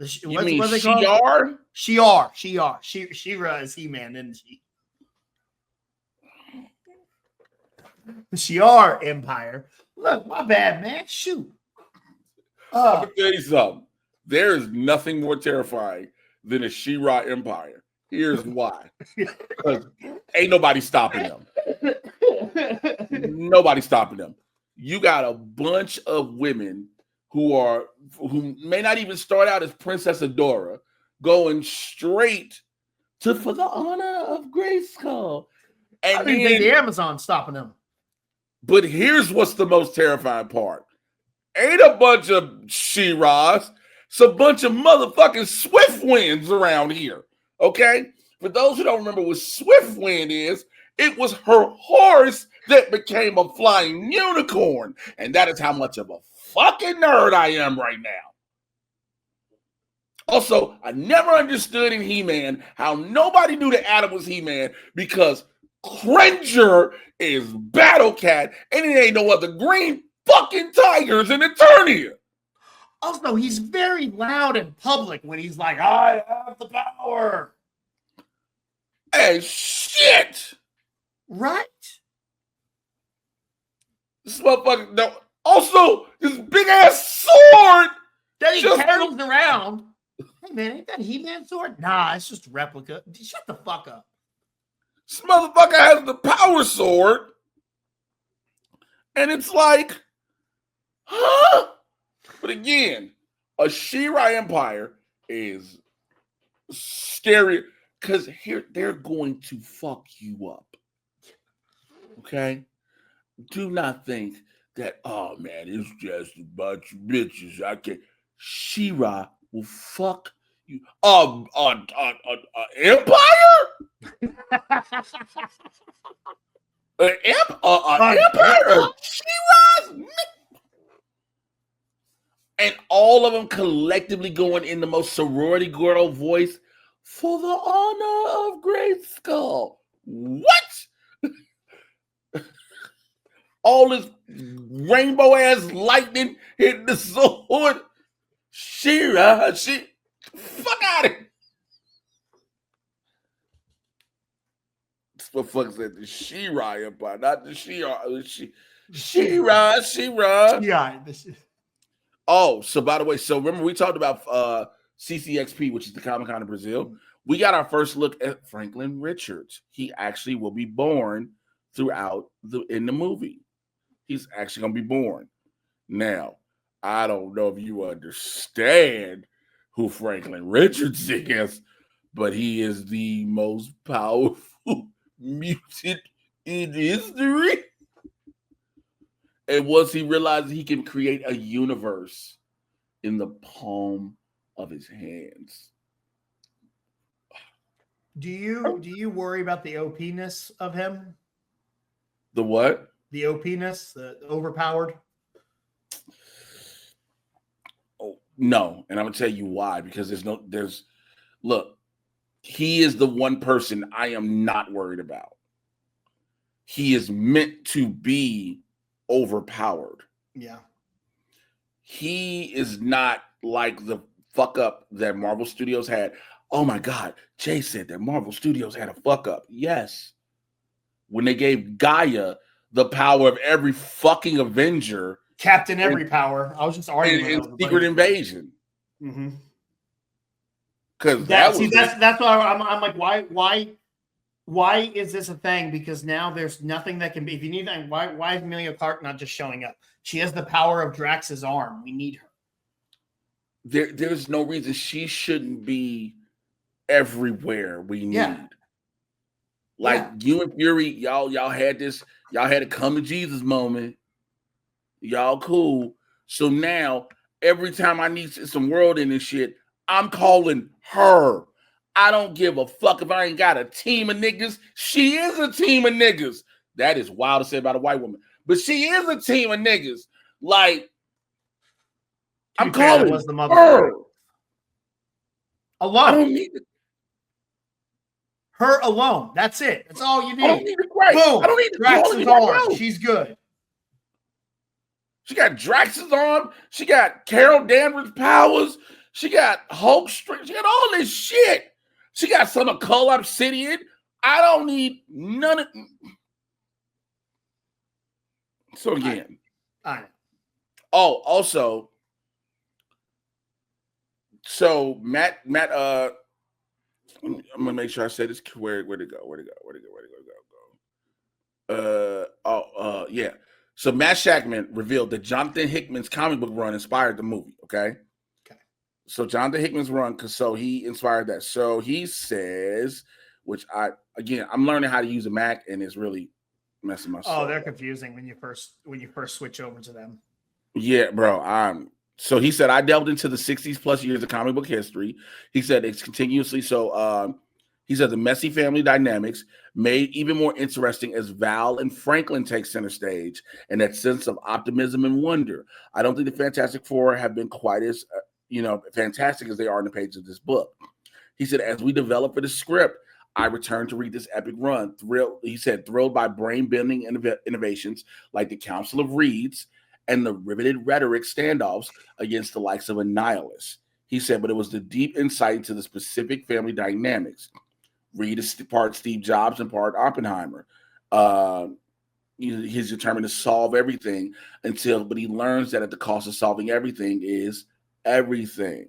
You mean Shi'ar? Shi'ar. She-Ra is He-Man, isn't she? The Shi'ar Empire. Look, my bad, man. Shoot. I'm gonna tell you something. There is nothing more terrifying than a She-Ra Empire. Here's why. Because ain't nobody stopping them. Nobody's stopping them. You got a bunch of women who may not even start out as Princess Adora, going straight to for the honor of Grayskull. And I didn't think the Amazon's stopping them. But here's what's the most terrifying part. Ain't a bunch of She-Ras. It's a bunch of motherfucking Swiftwinds around here. Okay? For those who don't remember what Swiftwind is, it was her horse that became a flying unicorn. And that is how much of a fucking nerd I am right now. Also, I never understood in He-Man how nobody knew that Adam was He-Man because Cringer is Battle Cat and it ain't no other green fucking tigers in Eternia. Also, he's very loud in public when he's like, I have the power. Hey, shit. Right? This motherfucker, no. Also, this big ass sword that he carries around. Hey, man, ain't that He-Man sword? Nah, it's just a replica. Shut the fuck up. This motherfucker has the power sword. And it's like, huh? But again, a She-Ra Empire is scary because here they're going to fuck you up. Okay? Do not think that, oh man, it's just a bunch of bitches. I can't. She-Ra will fuck Empire? Empire? She-Ra's? And all of them collectively going in the most sorority girl voice for the honor of Grayskull. What? All this rainbow ass lightning hitting the sword. She-Ra, fuck out of here. That's what fuck said the She-Ra Empire, not the She-Ra. She-Ra. Yeah. Oh, so by the way, so remember we talked about CCXP, which is the Comic Con in Brazil. We got our first look at Franklin Richards. He actually will be born in the movie. He's actually gonna be born. Now, I don't know if you understand who Franklin Richards is, but he is the most powerful mutant in history. And once he realizes he can create a universe in the palm of his hands. Do you worry about the OP-ness of him? The what? The OP-ness, the overpowered? Oh, no. And I'm gonna tell you why. Because look, he is the one person I am not worried about. He is meant to be overpowered. Yeah. He is not like the fuck up that Marvel Studios had. Oh my God, Jay said that Marvel Studios had a fuck up. Yes. When they gave Gaia the power of every fucking Avenger. Captain Every Power. I was just arguing in Secret Invasion. Mm-hmm. Because that's why I'm like, why is this a thing? Because now there's nothing that can be. If you need that, why is Amelia Clark not just showing up? She has the power of Drax's arm. We need her. There's no reason she shouldn't be everywhere we need. Like you and Fury, y'all had a come to Jesus moment. Y'all cool. So now every time I need some world in this shit, I'm calling her. I don't give a fuck if I ain't got a team of niggas. She is a team of niggas. That is wild to say about a white woman. But she is a team of niggas. Like, I'm calling was the mother her. Alone. I don't need it. Her alone. That's it. That's all you need. I don't need it. Right. Boom. I don't need Drax's arm. She's good. She got Drax's arm. She got Carol Danvers' powers. She got Hulk strength. She got all this shit. She got some of Cull Obsidian. I don't need none of. So again. All right. Oh, also. So Matt. I'm gonna make sure I say this. Where to go? Yeah. So Matt Shackman revealed that Jonathan Hickman's comic book run inspired the movie. Okay. So Jonathan Hickman's run, he inspired that. So he says, I'm learning how to use a Mac, and it's really messing my soul. Oh, they're confusing when you first switch over to them. Yeah, bro. So he said, I delved into the 60s plus years of comic book history. He said it's continuously. So he said the messy family dynamics made even more interesting as Val and Franklin take center stage, and that sense of optimism and wonder. I don't think the Fantastic Four have been quite as fantastic as they are in the pages of this book. He said, as we develop for the script, I returned to read this epic run. Thrilled by brain-bending innovations like the Council of Reeds and the riveted rhetoric standoffs against the likes of Annihilus. He said, but it was the deep insight into the specific family dynamics. Reed is part Steve Jobs and part Oppenheimer. He's determined to solve everything but he learns that at the cost of solving everything is everything.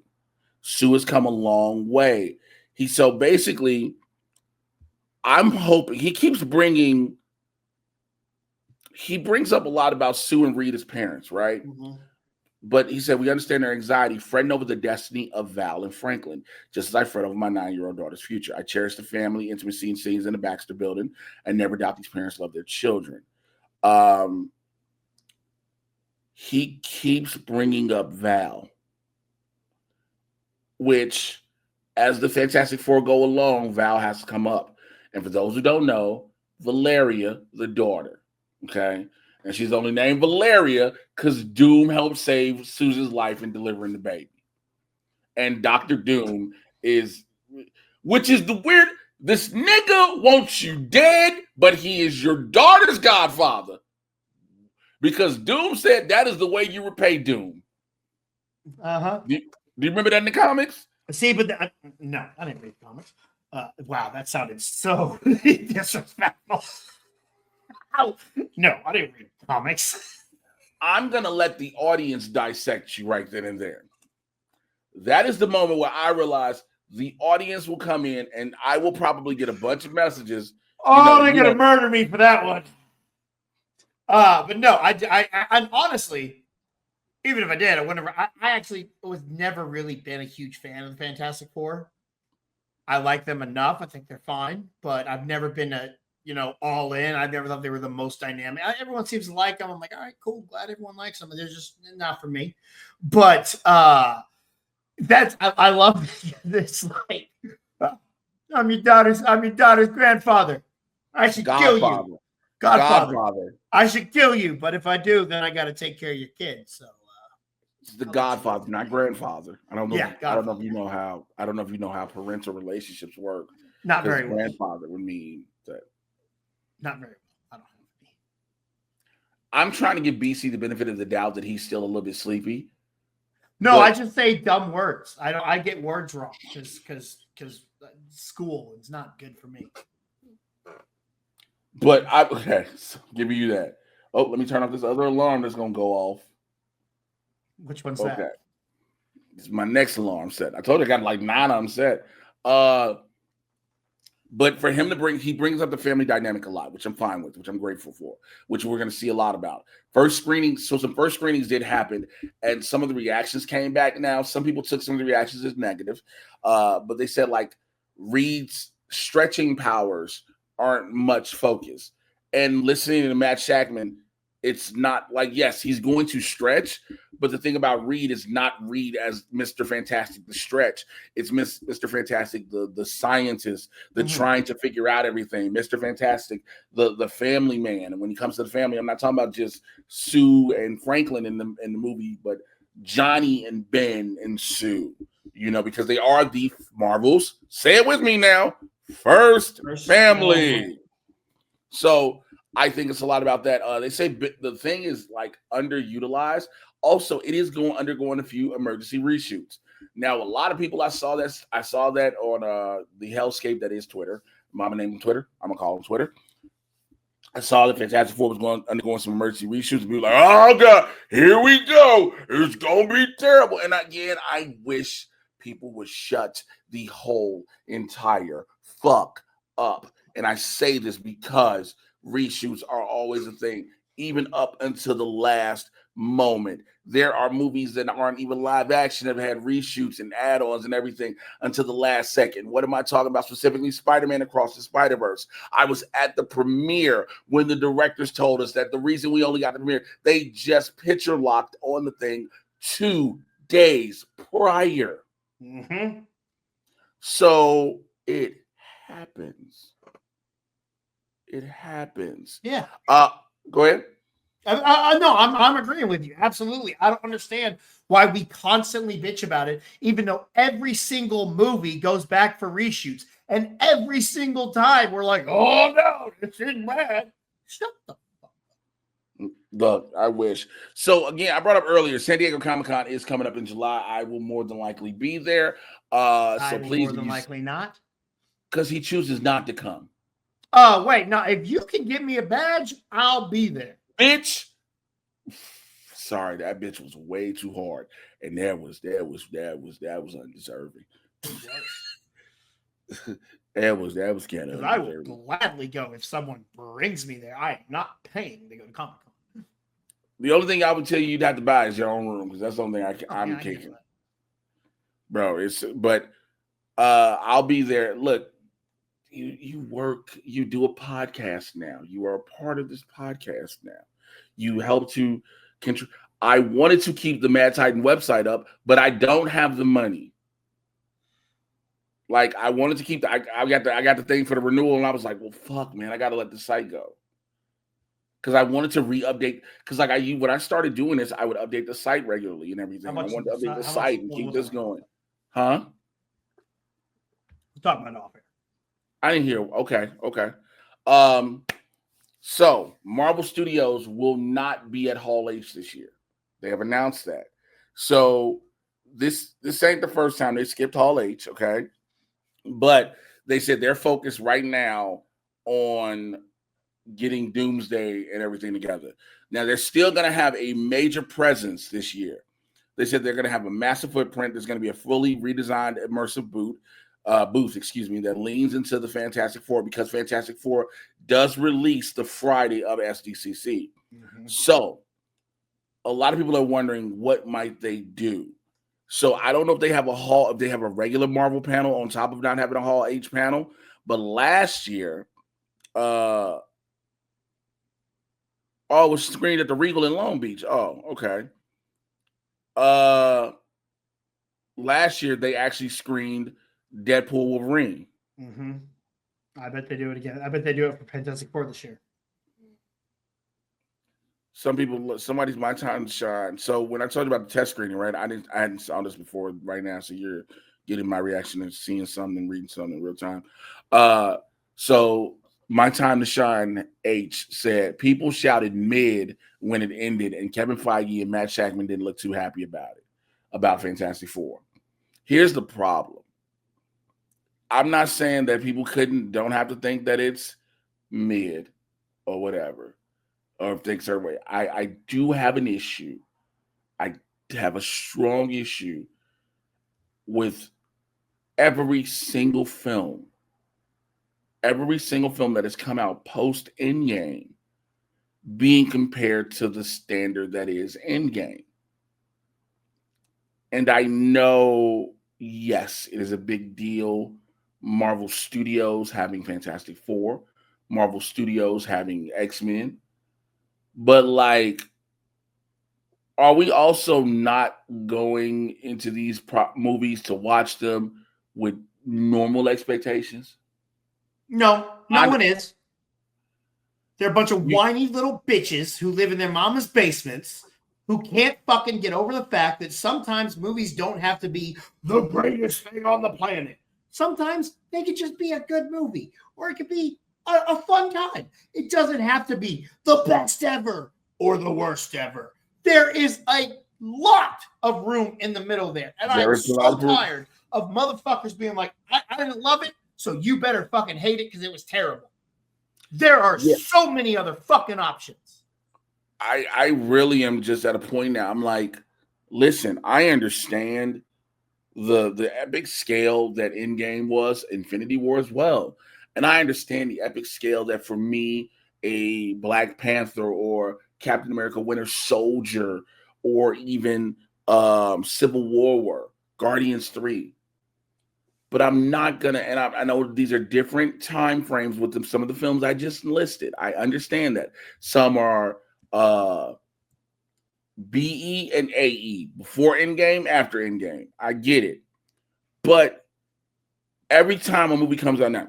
Sue has come a long way. So basically, I'm hoping he brings up a lot about Sue and Reed as parents, right? Mm-hmm. But he said, we understand their anxiety, fretting over the destiny of Val and Franklin, just as I fret over my 9-year-old daughter's future. I cherish the family intimacy and scenes in the Baxter building and never doubt these parents love their children. He keeps bringing up Val, which as the Fantastic Four go along, Val has to come up. And for those who don't know, Valeria, the daughter, okay? And she's only named Valeria because Doom helped save Susan's life in delivering the baby. And Dr. Doom is, which is the weird, this nigga wants you dead, but he is your daughter's godfather. Because Doom said that is the way you repay Doom. Uh-huh. Do you remember that in the comics? See, but no, I didn't read comics. Wow, that sounded so disrespectful. No, I didn't read comics. I'm going to let the audience dissect you right then and there. That is the moment where I realize the audience will come in and I will probably get a bunch of messages. Oh, they're going to murder me for that one. But no, I honestly, even if I did, I actually was never really been a huge fan of the Fantastic Four. I like them enough. I think they're fine, but I've never been all in. I've never thought they were the most dynamic. Everyone seems to like them. I'm like, all right, cool. Glad everyone likes them. They're just not for me. But I love this. Like, I'm your daughter's grandfather. I should kill you. Godfather. I should kill you, but if I do, then I got to take care of your kids. So it's the Godfather, not grandfather. I don't know. Yeah, I don't know if you know how. I don't know if you know how parental relationships work. Not very well. Grandfather would mean that. Not very well. I don't know. I'm trying to give BC the benefit of the doubt that he's still a little bit sleepy. No, I just say dumb words. I get words wrong because school is not good for me. But okay, so give you that. Oh, let me turn off this other alarm that's gonna go off. Which one's that? Okay. It's my next alarm set. I told you I got like 9 of them set. But for him he brings up the family dynamic a lot, which I'm fine with, which I'm grateful for, which we're going to see a lot about. Some first screenings did happen, and some of the reactions came back now. Some people took some of the reactions as negative, but they said like Reed's stretching powers aren't much focus. And listening to Matt Shackman, it's not like, yes, he's going to stretch, but the thing about Reed is not Reed as Mr. Fantastic the stretch. It's Mr. Fantastic, the scientist, the trying to figure out everything. Mr. Fantastic, the family man. And when he comes to the family, I'm not talking about just Sue and Franklin in the movie, but Johnny and Ben and Sue, because they are the Marvel's, say it with me now, first family. So I think it's a lot about that. They say the thing is like underutilized. Also, it is undergoing a few emergency reshoots. Now, a lot of people I saw that on the hellscape that is Twitter. Mama named him Twitter. I'm gonna call him Twitter. I saw that Fantastic Four was undergoing some emergency reshoots. People like, oh God, here we go. It's gonna be terrible. And again, I wish people would shut the whole entire fuck up. And I say this because reshoots are always a thing, even up until the last moment. There are movies that aren't even live action that have had reshoots and add-ons and everything until the last second. What am I talking about specifically? Spider-Man Across the Spider-Verse. I was at the premiere when the directors told us that the reason we only got the premiere, they just picture locked on the thing 2 days prior. Mm-hmm. So it happens. It happens. Yeah. Go ahead. No, I'm agreeing with you. Absolutely. I don't understand why we constantly bitch about it, even though every single movie goes back for reshoots. And every single time we're like, oh no, this is bad. Shut the fuck up. Look, I wish. So again, I brought up earlier, San Diego Comic-Con is coming up in July. I will more than likely be there. So please, more than likely not. Because he chooses not to come. Oh, wait. Now, if you can give me a badge, I'll be there. Bitch. Sorry, that bitch was way too hard. And that was undeserving. that was kind of. I will gladly go if someone brings me there. I am not paying to go to Comic-Con. The only thing I would tell you you'd have to buy is your own room, because that's the only thing I'm kicking. Bro, I'll be there. Look, you work, you do a podcast now. You are a part of this podcast now. You help to control. I wanted to keep the Mad Titan website up, but I don't have the money. Like I wanted to keep I got the thing for the renewal, and I was like, well, fuck, man, I got to let the site go because I wanted to re-update. Because like when I started doing this, I would update the site regularly and everything. I wanted to update the site and keep this going, huh? We're talking about off air. I didn't hear. Okay. So Marvel Studios will not be at Hall H this year. They have announced that. So this ain't the first time they skipped Hall H, okay? But they said they're focused right now on getting Doomsday and everything together. Now they're still going to have a major presence this year. They said they're going to have a massive footprint. There's going to be a fully redesigned immersive booth, that leans into the Fantastic Four because Fantastic Four does release the Friday of SDCC. Mm-hmm. So a lot of people are wondering what might they do. So I don't know if they have if they have a regular Marvel panel on top of not having a Hall H panel. But last year, it was screened at the Regal in Long Beach. Oh, okay. Last year they actually screened Deadpool Wolverine. Mm-hmm. I bet they do it again. I bet they do it for Fantastic Four this year. Somebody's my time to shine. So when I told you about the test screening, right? I hadn't saw this before right now. So you're getting my reaction and seeing something and reading something in real time. So my time to shine H said people shouted mid when it ended, and Kevin Feige and Matt Shackman didn't look too happy about Fantastic Four. Here's the problem. I'm not saying that people don't have to think that it's mid or whatever. Or think certain way. I do have an issue. I have a strong issue with every single film that has come out post Endgame being compared to the standard that is Endgame. And I know, yes, it is a big deal. Marvel Studios having Fantastic Four, Marvel Studios having X-Men. But like, are we also not going into these movies to watch them with normal expectations? No one is. They're a bunch of whiny little bitches who live in their mama's basements who can't fucking get over the fact that sometimes movies don't have to be the greatest thing on the planet. Sometimes they could just be a good movie, or it could be a fun time. It doesn't have to be the best ever or the worst ever. There is a lot of room in the middle there. And I'm so tired of motherfuckers being like, I didn't love it, so you better fucking hate it because it was terrible. There are so many other fucking options. I really am just at a point now. I'm like, listen, I understand the epic scale that Endgame was, Infinity War as well. And I understand the epic scale that for me, a Black Panther or Captain America Winter Soldier or even Civil War were, Guardians 3. But I'm not gonna, and I know these are different time frames with some of the films I just listed. I understand that. Some are BE and AE, before Endgame, after Endgame. I get it. But every time a movie comes out now,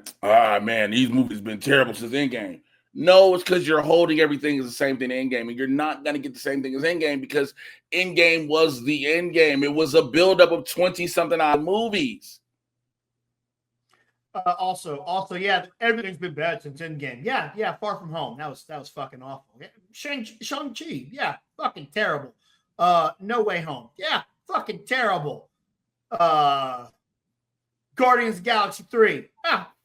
man, these movies been terrible since Endgame. No, it's because you're holding everything as the same thing as Endgame, and you're not going to get the same thing as Endgame because Endgame was the Endgame. It was a buildup of 20-something odd movies. Also, yeah, everything's been bad since Endgame. Yeah, Far From Home. That was fucking awful. Shang-Chi, yeah, fucking terrible. No Way Home, yeah, fucking terrible. Guardians of the Galaxy 3,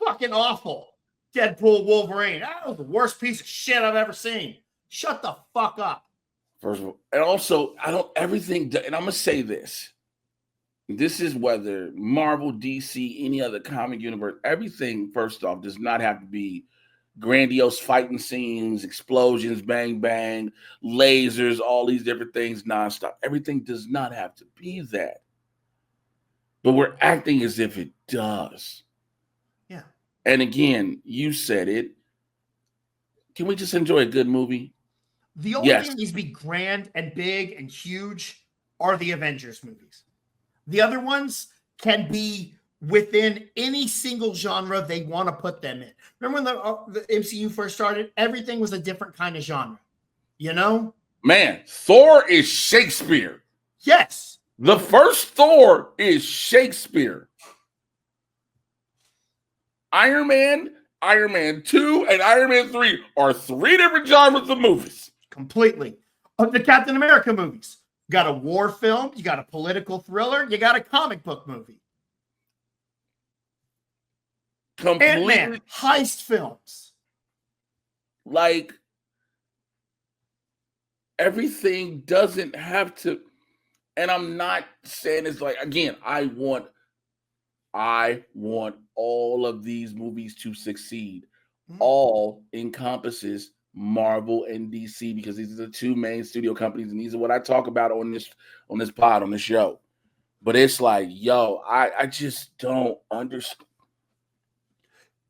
fucking awful. Deadpool Wolverine, that was the worst piece of shit I've ever seen. Shut the fuck up. First of all, and also, and I'm gonna say this. This is whether Marvel, DC, any other comic universe, everything, first off, does not have to be grandiose fighting scenes, explosions, bang, bang, lasers, all these different things nonstop. Everything does not have to be that. But we're acting as if it does. Yeah. And again, you said it. Can we just enjoy a good movie? The only thing that needs to be grand and big and huge are the Avengers movies. The other ones can be within any single genre they want to put them in. Remember when the MCU first started? Everything was a different kind of genre. You know? Man, Thor is Shakespeare. Yes. The first Thor is Shakespeare. Iron Man 2, and Iron Man 3 are 3 different genres of movies. Completely. Of the Captain America movies. You got a war film, you got a political thriller, you got a comic book movie. Completely. Ant-Man, heist films. Like, everything doesn't have to, and I'm not saying it's like, again, I want all of these movies to succeed. All encompasses Marvel and DC, because these are the 2 main studio companies, and these are what I talk about on this pod, on the show. But it's like, yo, I just don't understand.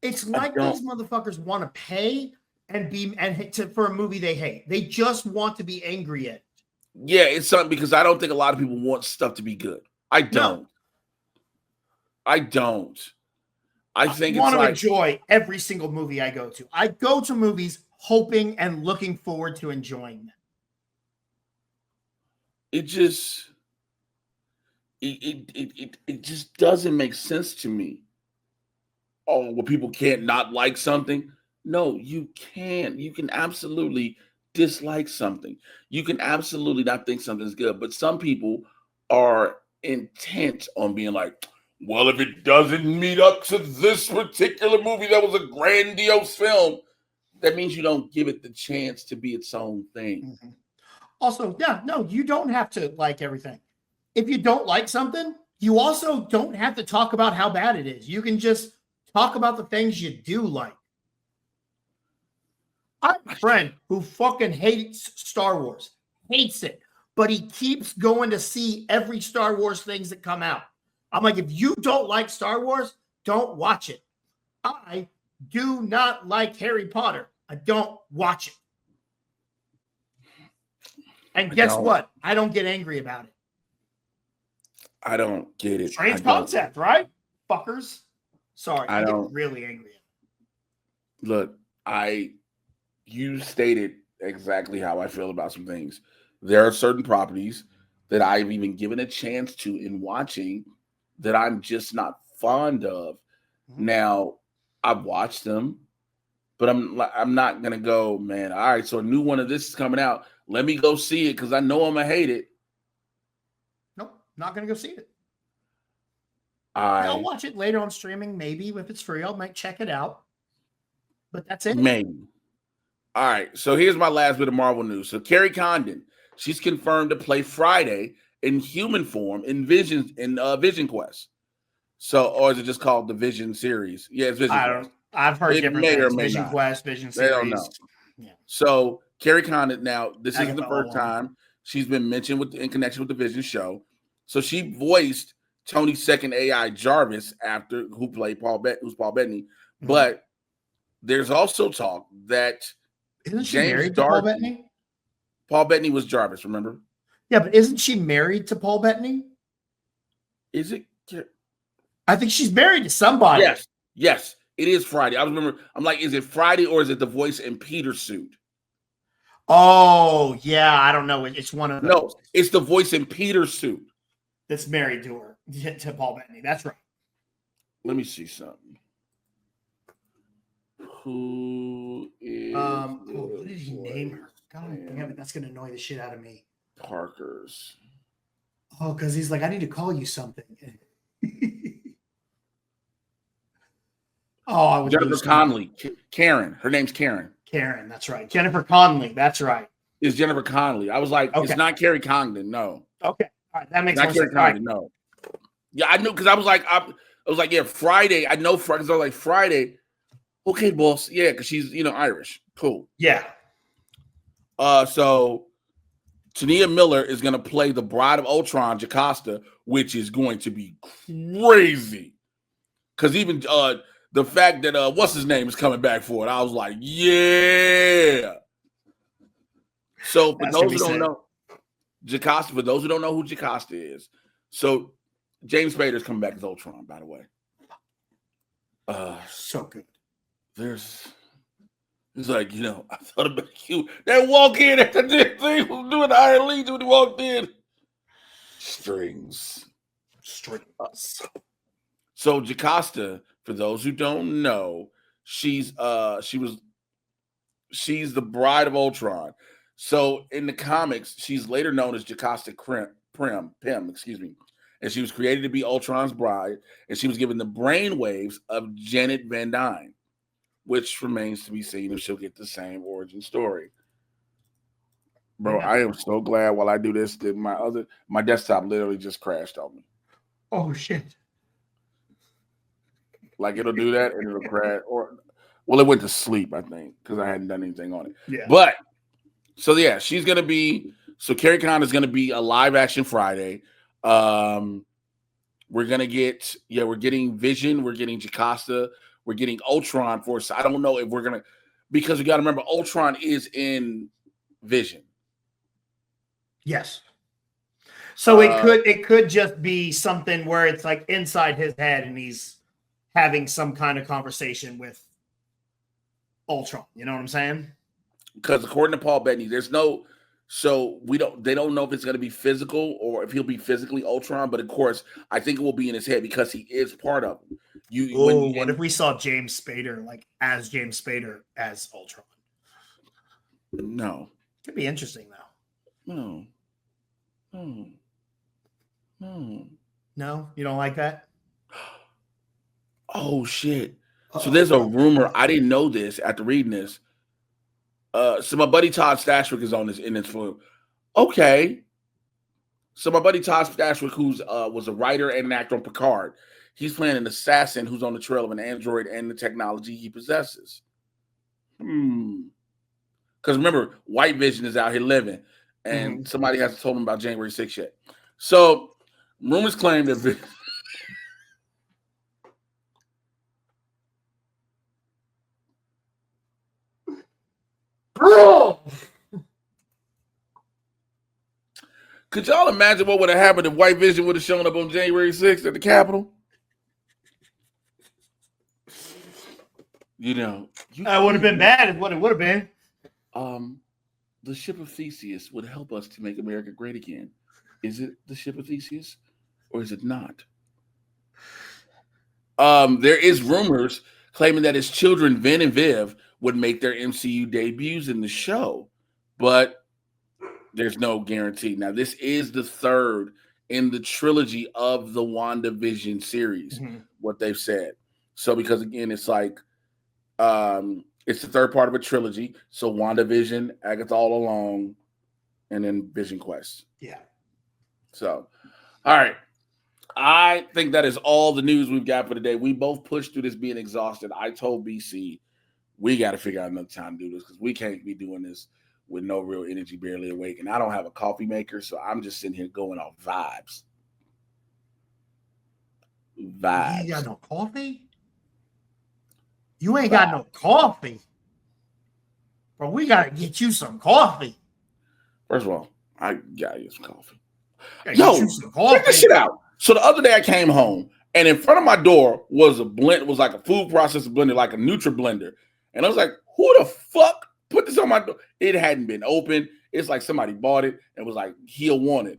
It's like these motherfuckers want to pay for a movie they hate. They just want to be angry at it. Yeah, it's something, because I don't think a lot of people want stuff to be good. I don't. No. I don't. I think I want it's to like, enjoy every single movie I go to. I go to movies hoping and looking forward to enjoying them. It just it just doesn't make sense to me. Oh, well, people can't not like something. No, you can. You can absolutely dislike something. You can absolutely not think something's good. But some people are intent on being like, well, if it doesn't meet up to this particular movie that was a grandiose film, that means you don't give it the chance to be its own thing. Mm-hmm. Also, yeah, no, you don't have to like everything. If you don't like something, you also don't have to talk about how bad it is. You can just talk about the things you do like. I have a friend who fucking hates Star Wars, hates it, but he keeps going to see every Star Wars things that come out. I'm like, if you don't like Star Wars, don't watch it. I do not like Harry Potter. I don't watch it. And guess what? I don't get angry about it. I don't get it. Strange concept, right? Fuckers. Sorry, I get really angry. Look, you stated exactly how I feel about some things. There are certain properties that I've even given a chance to in watching that I'm just not fond of. Mm-hmm. Now, I've watched them, but I'm not gonna go, man. All right, so a new one of this is coming out. Let me go see it because I know I'm gonna hate it. Nope, not gonna go see it. I'll watch it later on streaming, maybe if it's free. I might check it out. But that's it. Maybe. All right, so here's my last bit of Marvel news. So Carrie Condon, she's confirmed to play Friday in human form in Vision Quest. So, or is it just called the Vision series? Yeah, it's Vision Quest. I've heard different things. Vision Quest, Vision series. They don't know. Yeah. So Carrie Condon, now this isn't the first time she's been mentioned in connection with the Vision show. So she voiced Tony's second AI Jarvis who's Paul Bettany. Mm-hmm. But there's also talk that isn't she married to Paul Bettany? Paul Bettany was Jarvis, remember? Yeah, but isn't she married to Paul Bettany? Is it? I think she's married to somebody. Yes, it is Friday. I'm like, is it Friday or is it the voice in Peter's suit? Oh, yeah, I don't know. It's one of those. No, it's the voice in Peter's suit that's married to her, to Paul Bettany. That's right. Let me see something. Who is? What did he name her? God damn it, that's gonna annoy the shit out of me. Parker's. Oh, because he's like, I need to call you something. Jennifer Connelly. Karen. Her name's Karen. Karen, that's right. Jennifer Connelly, that's right. It's Jennifer Connelly. I was like, okay. It's not Carrie Condon, no. Okay. All right, that makes more sense. Condon, no. Yeah, I knew because I was like, yeah, Friday. I know Friday. I was like, Friday. Okay, boss. Yeah, because she's Irish. Cool. Yeah. So Tania Miller is gonna play the Bride of Ultron, Jocasta, which is going to be crazy. Because even the fact that what's his name is coming back for it, I was like, yeah. So for those who don't know, Jocasta. For those who don't know who Jocasta is, so James Spader's coming back as Ultron, by the way. So good. It's like, I thought it'd be cute. That walk in at the damn thing was doing the Iron Legion when he walked in. Strings. So Jocasta, for those who don't know, she's the bride of Ultron. So in the comics, she's later known as Jocasta Pym, excuse me. And she was created to be Ultron's bride, and she was given the brainwaves of Janet Van Dyne, which remains to be seen if she'll get the same origin story. Bro, I am so glad while I do this that my desktop literally just crashed on me. Oh shit. Like it'll do that and it'll crash, it went to sleep, I think, because I hadn't done anything on it. Yeah. But so yeah, Carrie Con is gonna be a live action Friday. We're getting Vision, we're getting Jocasta, we're getting Ultron for us. I don't know if we're gonna, because we gotta remember Ultron is in Vision. Yes. So it could just be something where it's like inside his head and he's having some kind of conversation with Ultron. You know what I'm saying? Because according to Paul Bettany, they don't know if it's going to be physical or if he'll be physically Ultron, but of course, I think it will be in his head because he is part of him. What if we saw James Spader as James Spader as Ultron? No. Could be interesting though. No, you don't like that? Oh shit. So there's a rumor. I didn't know this after reading this. So my buddy Todd Stashwick is in this film. Okay. So my buddy Todd Stashwick, who's was a writer and an actor on Picard, he's playing an assassin who's on the trail of an android and the technology he possesses. Because remember, White Vision is out here living, and somebody hasn't told him about January 6th yet. So rumors claim that Bro! Could y'all imagine what would have happened if White Vision would have shown up on January 6th at the Capitol? That would have been bad, is what it would have been. The ship of Theseus would help us to make America great again. Is it the ship of Theseus, or is it not? There is rumors claiming that his children, Vin and Viv, would make their MCU debuts in the show, but there's no guarantee. Now, this is the third in the trilogy of the WandaVision series, what they've said. So, because again, it's like, it's the third part of a trilogy. So, WandaVision, Agatha All Along, and then Vision Quest. Yeah. So, all right. I think that is all the news we've got for today. We both pushed through this being exhausted. I told BC, we got to figure out another time to do this because we can't be doing this with no real energy, barely awake. And I don't have a coffee maker, so I'm just sitting here going off vibes. You ain't got no coffee? You ain't got no coffee? Bro, we got to get you some coffee. First of all, I got to get some coffee. Yo, check this shit out. So the other day I came home, and in front of my door was like a food processor blender, like a Nutri-Blender. And I was like, who the fuck put this on my door? It hadn't been opened. It's like somebody bought it and was like, he'll want it.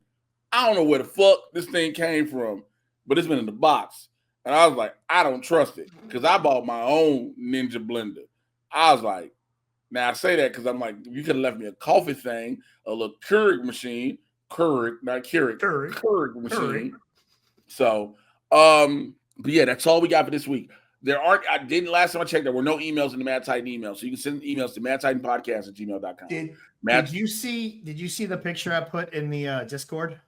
I don't know where the fuck this thing came from, but it's been in the box. And I was like, I don't trust it because I bought my own Ninja blender. I was like, now I say that because I'm like, you could have left me a coffee thing, a little Keurig machine. Keurig machine. So, but yeah, that's all we got for this week. Last time I checked, there were no emails in the Mad Titan email. So you can send emails to madtitanpodcast@gmail.com. Did you see the picture I put in the Discord?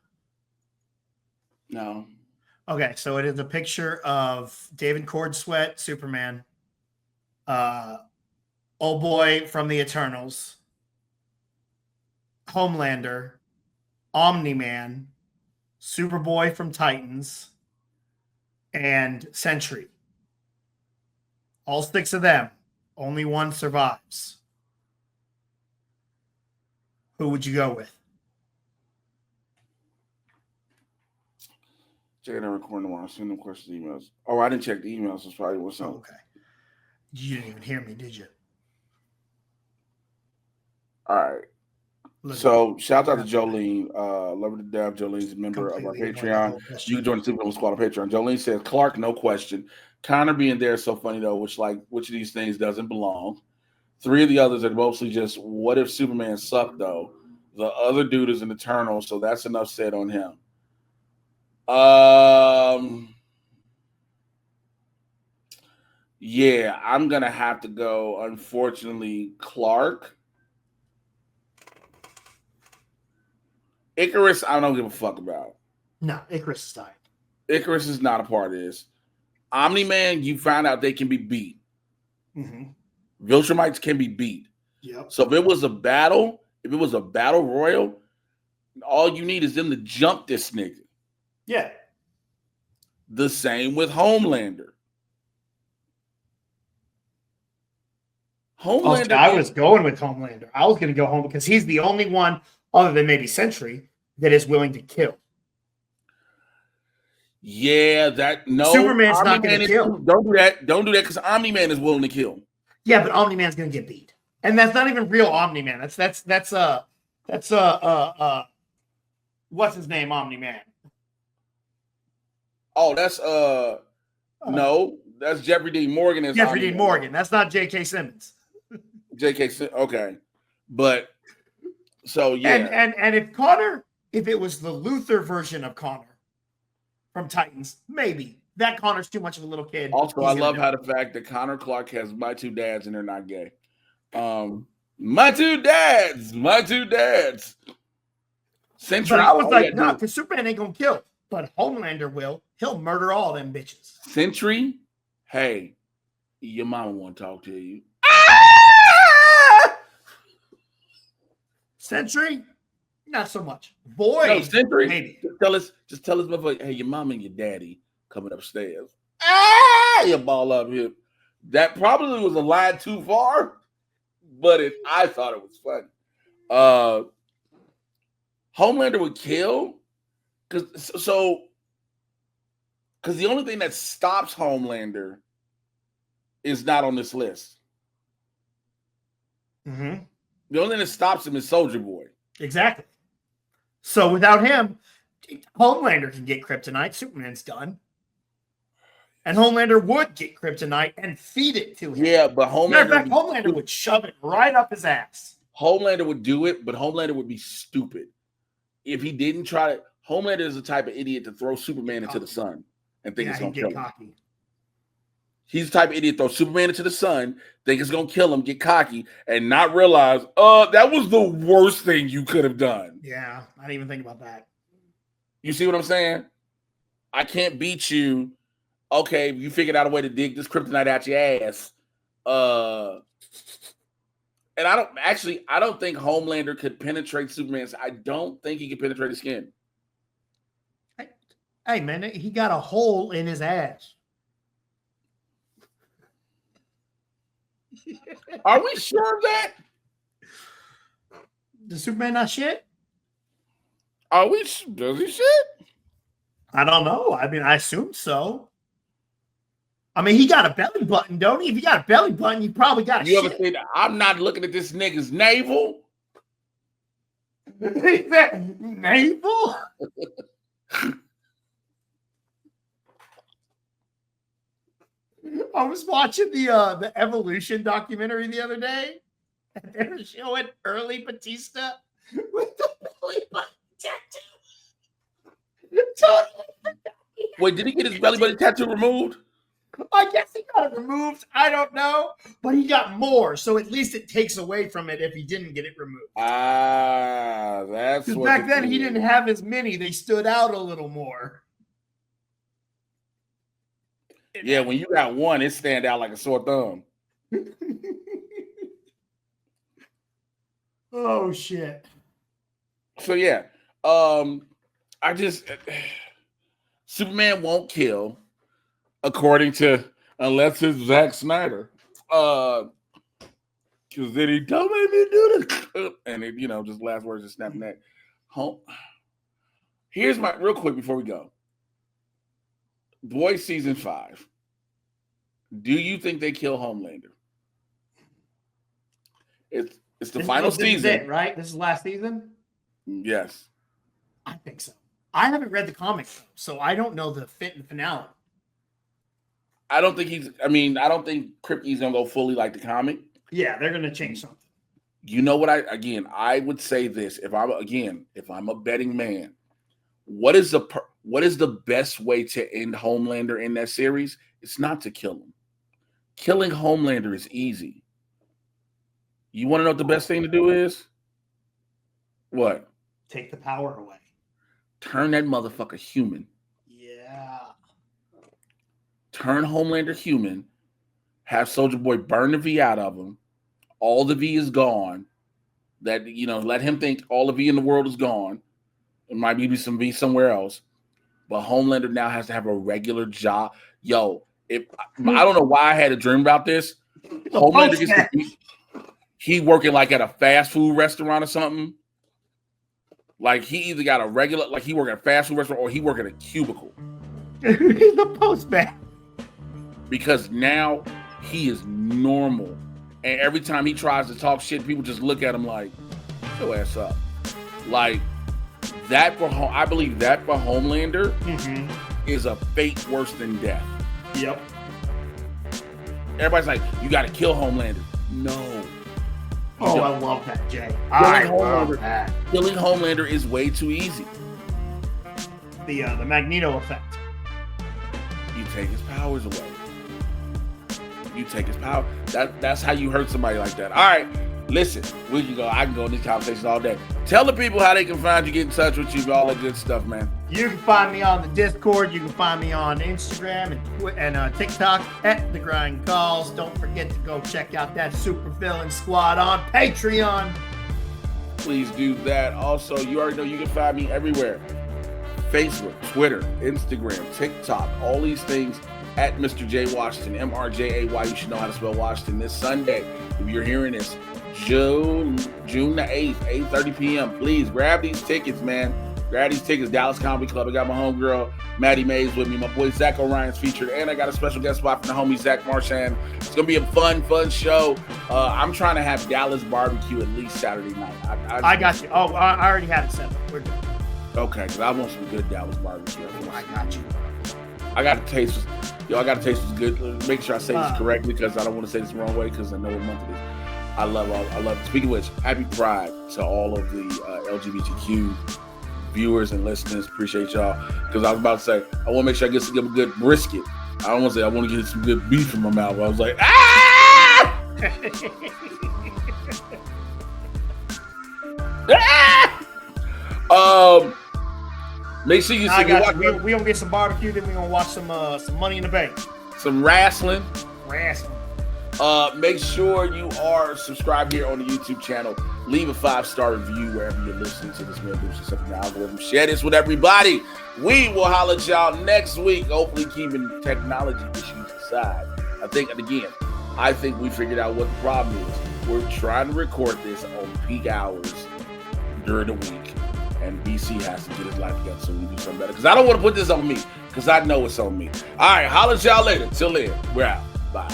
No. Okay, so it is a picture of David Cordsweat, Superman, old boy from the Eternals, Homelander, Omni-Man, Superboy from Titans, and Sentry. All 6 of them. Only one survives. Who would you go with? Jay, I'm recording tomorrow. Send them questions, emails. Oh, I didn't check the emails. That's probably what's up. Okay. You didn't even hear me, did you? All right. So shout out to Jolene. Love her to death. Jolene's a member of our Patreon. You can join the Super Bowl squad on Patreon. Jolene says Clark, no question. Connor being there is so funny though, which of these things doesn't belong. 3 of the others are mostly just what if Superman sucked though? The other dude is an Eternal, so that's enough said on him. Yeah, I'm gonna have to go, unfortunately, Clark. Icarus, I don't give a fuck about. No, Icarus is dying. Icarus is not a part of this. Omni-Man, you found out they can be beat. Mm-hmm. Viltrumites can be beat. Yep. So if it was a battle royal, all you need is them to jump this nigga. Yeah. The same with Homelander. I was going with Homelander. I was going to go home because he's the only one, other than maybe Sentry, that is willing to kill. Yeah, Superman's not going to kill. Don't do that. Don't do that because Omni-Man is willing to kill. Yeah, but Omni-Man's going to get beat, and that's not even real Omni-Man. That's what's his name, Omni-Man? Oh, that's no, that's Jeffrey Dean Morgan. Jeffrey Dean Morgan. That's not J.K. Simmons. Okay, but so yeah, and if it was the Luthor version of Connor from Titans, maybe that Connor's too much of a little kid. Also, I love how the fact that Connor Clark has my 2 dads and they're not gay. My two dads. Sentry. But I was like, no, because Superman ain't gonna kill, but Homelander will. He'll murder all them bitches. Sentry, hey, your mama want to talk to you. Sentry, not so much. Boy, no, Sentry, maybe. Just tell us, motherfucker, hey, your mom and your daddy coming upstairs. You ball up here. That probably was a line too far, but I thought it was funny. Homelander would kill because the only thing that stops Homelander is not on this list. Mm-hmm. The only thing that stops him is Soldier Boy. Exactly. So without him, Homelander can get kryptonite. Superman's done. And Homelander would get kryptonite and feed it to him. Yeah, but Homelander would shove it right up his ass. Homelander would do it, but Homelander would be stupid. If he didn't try to, Homelander is the type of idiot to throw Superman into the sun and think it's going to kill him. He's the type of idiot to throw Superman into the sun, think it's going to kill him, get cocky, and not realize, that was the worst thing you could have done. Yeah, I didn't even think about that. You see what I'm saying? I can't beat you. Okay, you figured out a way to dig this kryptonite out your ass. And I don't think Homelander could penetrate Superman's. I don't think he could penetrate his skin. Hey, man, he got a hole in his ass. Are we sure of that? Does Superman not shit? Does he shit? I don't know. I mean, I assume so. I mean, he got a belly button, don't he? If you got a belly button, you probably got a shit. You ever say that? I'm not looking at this nigga's navel. Navel? I was watching the Evolution documentary the other day, and they were showing early Batista with the belly button tattoo. Wait, did he get his belly button tattoo removed? I guess he got it removed. I don't know, but he got more, so at least it takes away from it if he didn't get it removed. That's because back then he didn't have as many; they stood out a little more. Yeah, when you got one, it stand out like a sore thumb. Oh shit! So yeah, Superman won't kill, according to unless it's Zack Snyder, because then he don't make me do this, and it, just last words is snapping that. Here's my real quick before we go. Boys season 5. Do you think they kill Homelander? It's the final season. This is it, right? This is last season? Yes. I think so. I haven't read the comics, though, so I don't know the fit and finale. I don't think Kripke's gonna go fully like the comic. Yeah, they're gonna change something. You know what? I would say this. If I'm a betting man, what is the best way to end Homelander in that series? It's not to kill him. Killing Homelander is easy. You want to know what the best thing to do is? What? Take the power away. Turn that motherfucker human. Yeah. Turn Homelander human. Have Soldier Boy burn the V out of him. All the V is gone. That, let him think all the V in the world is gone. It might be some V somewhere else. But Homelander now has to have a regular job. Yo, I don't know why I had a dream about this. Homelander gets to be, he working like at a fast food restaurant or something. Like he either got a regular, like he work at a fast food restaurant or he work at a cubicle. He's the postman. Because now he is normal. And every time he tries to talk shit, people just look at him like, "Shut your ass up." Like I believe that for Homelander is a fate worse than death. Yep. Everybody's like, "You got to kill Homelander." No. I love that, Jay. I love that. Killing Homelander is way too easy. The Magneto effect. You take his powers away. You take his power. That's how you hurt somebody like that. All right, listen, I can go in these conversations all day. Tell the people how they can find you, get in touch with you, all that good stuff, man. You can find me on the Discord. You can find me on Instagram and TikTok at The Grind Calls. Don't forget to go check out that Super Villain Squad on Patreon. Please do that. Also, you already know you can find me everywhere. Facebook, Twitter, Instagram, TikTok, all these things at Mr. J Washington, MRJAY. You should know how to spell Washington. This Sunday, if you're hearing this, June the 8th, 8:30 p.m. Please grab these tickets, man. Grab these tickets. Dallas Comedy Club. I got my homegirl, Maddie Mays, with me. My boy, Zach Orion's featured. And I got a special guest spot from the homie, Zach Marchand. It's going to be a fun show. I'm trying to have Dallas barbecue at least Saturday night. I got you. Oh, I already have it set up. We're good. Okay, because I want some good Dallas barbecue. I got you. I got to taste what's good. Make sure I say this correctly because I don't want to say this the wrong way because I know what month it is. I love it. Speaking of which, happy Pride to all of the LGBTQ viewers and listeners. Appreciate y'all. Because I was about to say, I want to make sure I get a good brisket. I don't want to say I want to get some good beef in my mouth. I was like, ah! Make sure you see. We gonna get some barbecue, then we gonna watch some Money in the Bank. Some wrestling. Wrestling. Make sure you are subscribed here on the YouTube channel. Leave a 5-star review wherever you're listening to this. Something algorithm. Share this with everybody. We will holler at y'all next week. Hopefully, keeping technology issues aside. I think we figured out what the problem is. We're trying to record this on peak hours during the week, and BC has to get his life together so we do something better. Because I don't want to put this on me, because I know it's on me. All right, holler at y'all later. Till then, we're out. Bye.